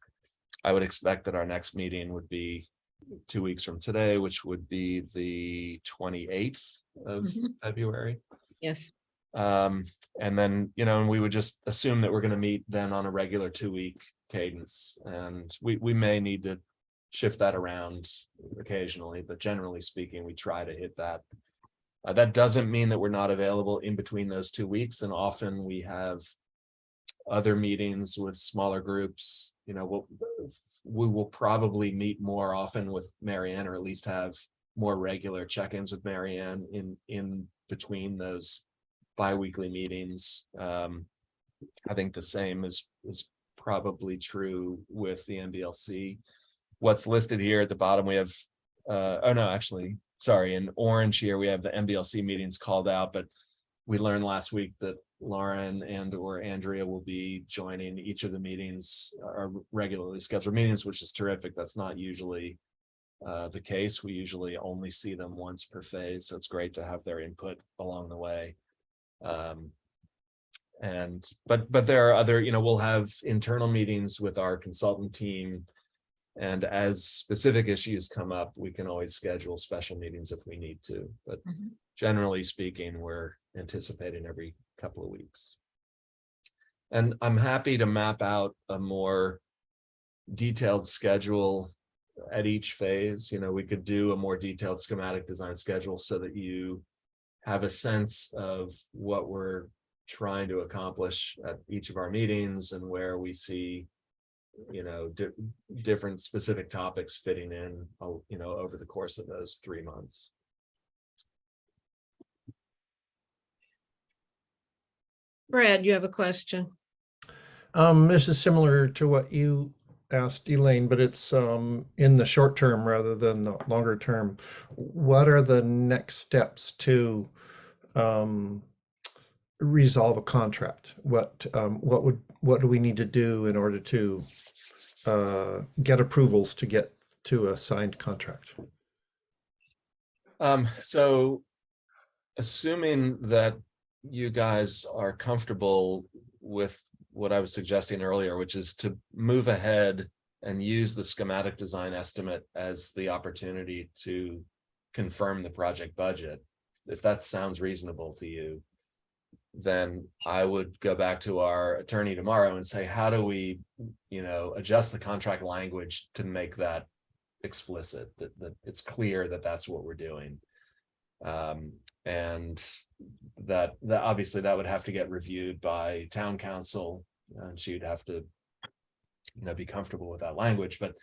I would expect that our next meeting would be 2 weeks from today, which would be the 28th of February. Yes. And then, and we would just assume that we're going to meet then on a regular 2-week cadence. And we may need to shift that around occasionally, but generally speaking, we try to hit that. That doesn't mean that we're not available in between those 2 weeks. And often we have other meetings with smaller groups. We will probably meet more often with Marianne, or at least have more regular check-ins with Marianne in between those bi-weekly meetings. I think the same is probably true with the MBLC. What's listed here at the bottom, we have, in orange here, we have the MBLC meetings called out, but we learned last week that Lauren or Andrea will be joining each of the meetings, our regularly scheduled meetings, which is terrific. That's not usually the case. We usually only see them once per phase, so it's great to have their input along the way. But there are other, we'll have internal meetings with our consultant team, and as specific issues come up, we can always schedule special meetings if we need to. But generally speaking, we're anticipating every couple of weeks. And I'm happy to map out a more detailed schedule at each phase. We could do a more detailed schematic design schedule so that you have a sense of what we're trying to accomplish at each of our meetings and where we see different specific topics fitting in, over the course of those 3 months. Brad, you have a question? This is similar to what you asked Elaine, but it's in the short term rather than the longer term. What are the next steps to resolve a contract? What do we need to do in order to get approvals to get to a signed contract? So assuming that you guys are comfortable with what I was suggesting earlier, which is to move ahead and use the schematic design estimate as the opportunity to confirm the project budget, if that sounds reasonable to you, then I would go back to our attorney tomorrow and say, how do we, adjust the contract language to make that explicit, that it's clear that that's what we're doing. And that obviously that would have to get reviewed by town council, and she'd have to, be comfortable with that language. But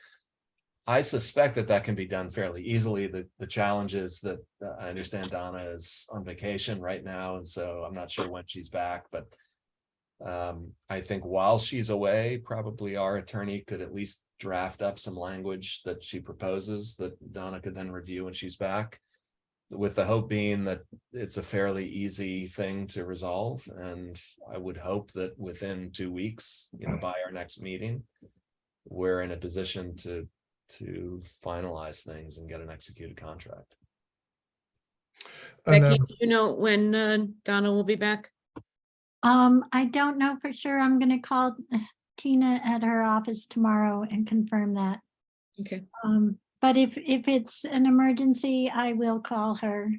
I suspect that can be done fairly easily. The challenge is that I understand Donna is on vacation right now, and so I'm not sure when she's back. But I think while she's away, probably our attorney could at least draft up some language that she proposes that Donna could then review when she's back, with the hope being that it's a fairly easy thing to resolve. And I would hope that within 2 weeks, by our next meeting, we're in a position to finalize things and get an executed contract. Becky, do you know when Donna will be back? I don't know for sure. I'm gonna call Tina at her office tomorrow and confirm that. Okay. But if it's an emergency, I will call her.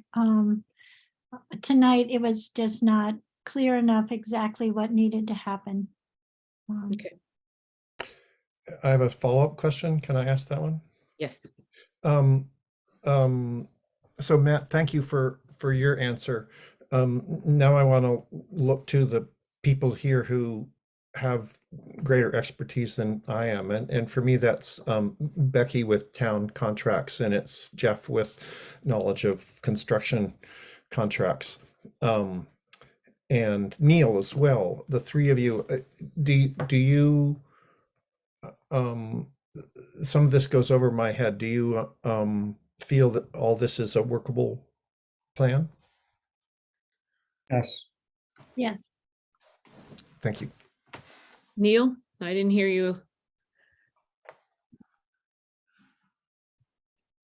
Tonight, it was just not clear enough exactly what needed to happen. Okay. I have a follow-up question. Can I ask that one? Yes. So Matt, thank you for your answer. Now I want to look to the people here who have greater expertise than I am. And for me, that's Becky with town contracts, and it's Jeff with knowledge of construction contracts. And Neil as well. The three of you, do you some of this goes over my head. Do you feel that all this is a workable plan? Yes. Yes. Thank you. Neil, I didn't hear you.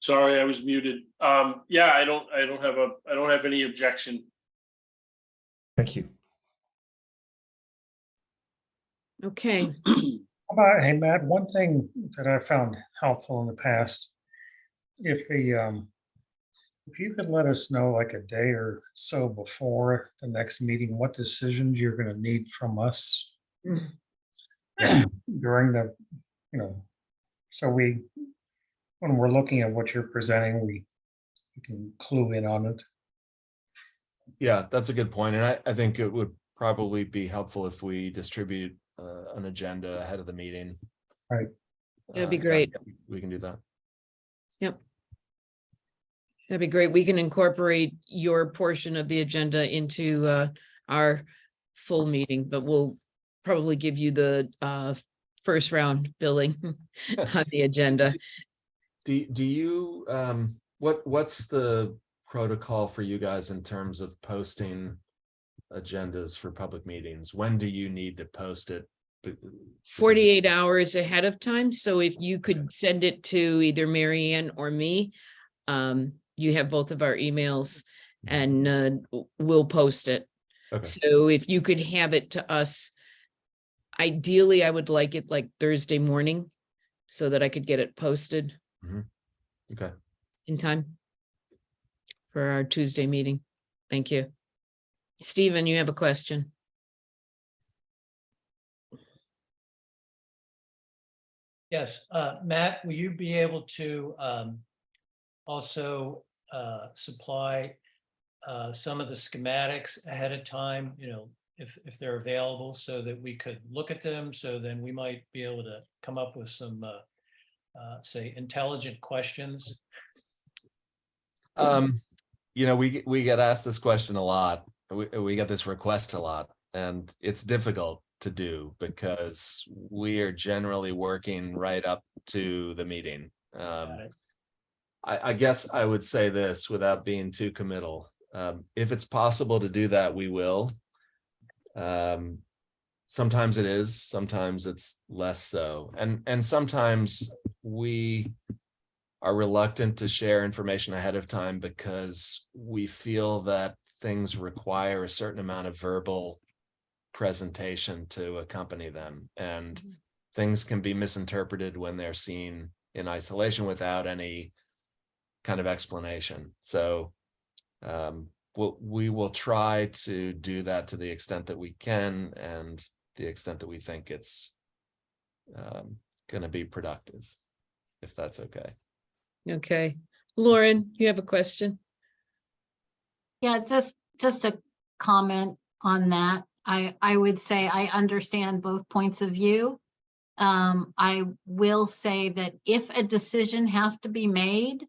Sorry, I was muted. Yeah, I don't have any objection. Thank you. Okay. How about, hey, Matt, one thing that I found helpful in the past, if you could let us know like a day or so before the next meeting, what decisions you're gonna need from us during the, so when we're looking at what you're presenting, we can clue in on it. Yeah, that's a good point. And I think it would probably be helpful if we distribute an agenda ahead of the meeting. Right. That'd be great. We can do that. Yep. That'd be great. We can incorporate your portion of the agenda into our full meeting, but we'll probably give you the first round billing on the agenda. Do you what's the protocol for you guys in terms of posting agendas for public meetings? When do you need to post it? 48 hours ahead of time. So if you could send it to either Mary Ann or me, you have both of our emails, and we'll post it. Okay. So if you could have it to us, ideally, I would like it like Thursday morning so that I could get it posted Okay. in time for our Tuesday meeting. Thank you. Stephen, you have a question? Yes, Matt, will you be able to also supply some of the schematics ahead of time, if they're available so that we could look at them. So then we might be able to come up with some, say, intelligent questions. We get asked this question a lot. We get this request a lot, and it's difficult to do because we are generally working right up to the meeting. I guess I would say this without being too committal. If it's possible to do that, we will. Sometimes it is, sometimes it's less so. And sometimes we are reluctant to share information ahead of time because we feel that things require a certain amount of verbal presentation to accompany them. And things can be misinterpreted when they're seen in isolation without any kind of explanation. So we will try to do that to the extent that we can and the extent that we think it's going to be productive, if that's okay. Okay. Lauren, you have a question? Yeah, just a comment on that. I would say I understand both points of view. I will say that if a decision has to be made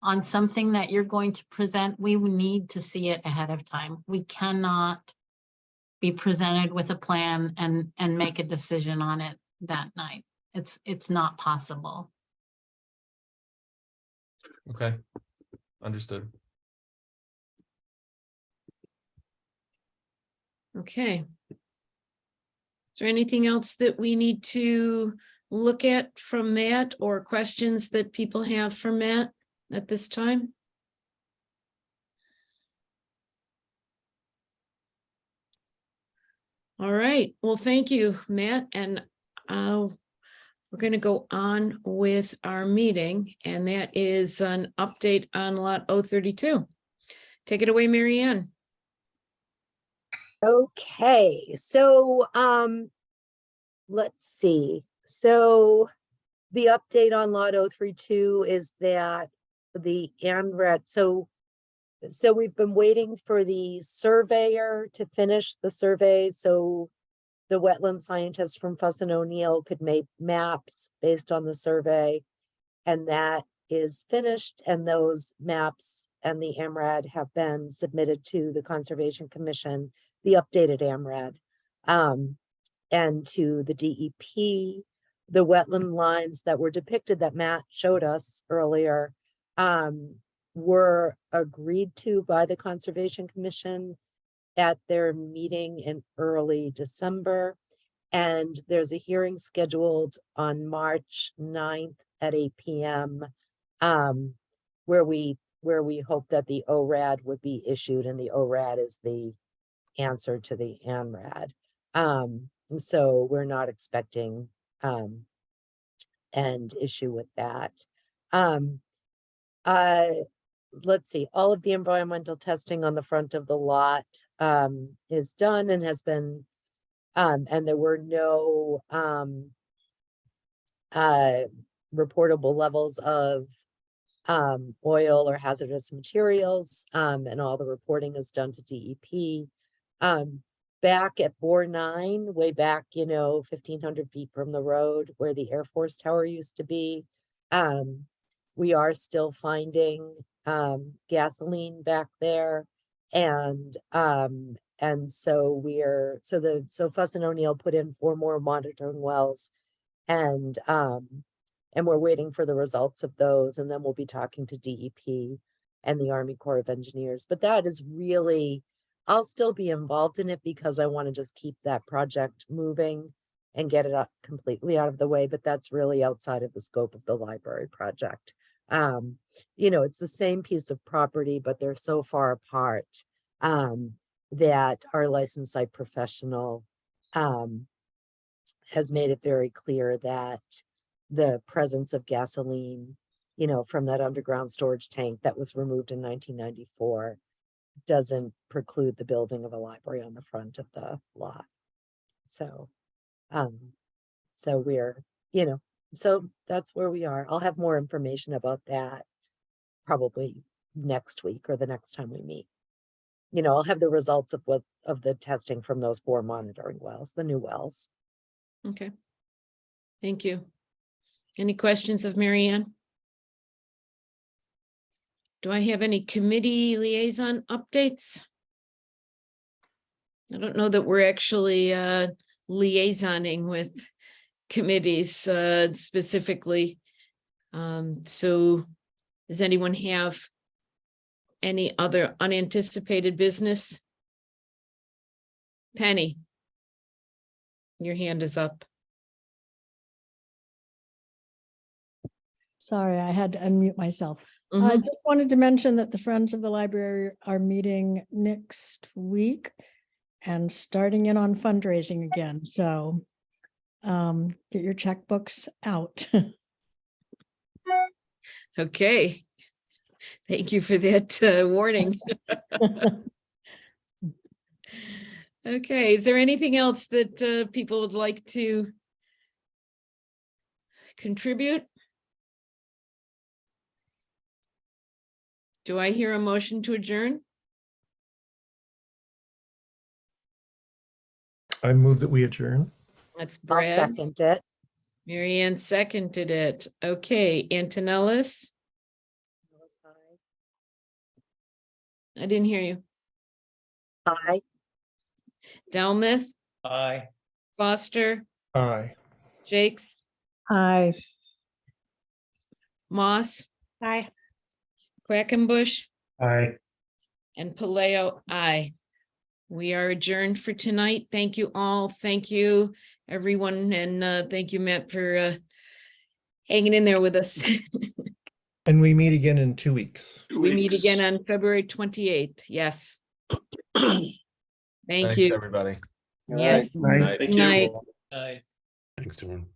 on something that you're going to present, we need to see it ahead of time. We cannot be presented with a plan and make a decision on it that night. It's not possible. Okay, understood. Okay. Is there anything else that we need to look at from Matt or questions that people have for Matt at this time? All right. Well, thank you, Matt. And we're going to go on with our meeting, and that is an update on lot 032. Take it away, Mary Ann. Okay, so let's see. So the update on lot 032 is that the ANRED, so we've been waiting for the surveyor to finish the survey so the wetland scientist from Fuss and O'Neill could make maps based on the survey, and that is finished, and those maps and the AMRAD have been submitted to the Conservation Commission, the updated AMRAD, and to the DEP. The wetland lines that were depicted that Matt showed us earlier were agreed to by the Conservation Commission at their meeting in early December. And there's a hearing scheduled on March 9th at 8 p.m. Where we hope that the ORAD would be issued, and the ORAD is the answer to the ANRAD. So we're not expecting an issue with that. Let's see, all of the environmental testing on the front of the lot is done and has been, and there were no reportable levels of oil or hazardous materials, and all the reporting is done to DEP. Back at Bore 9, way back, 1,500 feet from the road where the Air Force Tower used to be, we are still finding gasoline back there, and so Fuss and O'Neill put in 4 more monitoring wells, and we're waiting for the results of those, and then we'll be talking to DEP and the Army Corps of Engineers. But that is really, I'll still be involved in it because I want to just keep that project moving and get it up completely out of the way, but that's really outside of the scope of the library project. It's the same piece of property, but they're so far apart that our licensed site professional has made it very clear that the presence of gasoline, from that underground storage tank that was removed in 1994 doesn't preclude the building of a library on the front of the lot. So we're, so that's where we are. I'll have more information about that probably next week or the next time we meet. I'll have the results of the testing from those 4 monitoring wells, the new wells. Okay. Thank you. Any questions of Mary Ann? Do I have any committee liaison updates? I don't know that we're actually liaisoning with committees specifically. So does anyone have any other unanticipated business? Penny, your hand is up. Sorry, I had to unmute myself. I Mhm. just wanted to mention that the Friends of the Library are meeting next week and starting in on fundraising again. So get your checkbooks out. Okay. Thank you for that warning. Okay, is there anything else that people would like to contribute? Do I hear a motion to adjourn? I move that we adjourn. That's I'll Brad. second it. Mary Ann seconded it. Okay, Antonellis, I didn't hear you. Aye. Delmuth, Aye. Foster, Aye. Jakes, Hi. Moss, Aye. Quackenbush, I. and Paleo, aye. We are adjourned for tonight. Thank you all. Thank you, everyone, and thank you, Matt, for hanging in there with us. And we meet again in 2 weeks. We meet again on February 28th. Yes. Thank Thanks, you. everybody. Yes. Night. Thank you. Night. Aye. Thanks, everyone.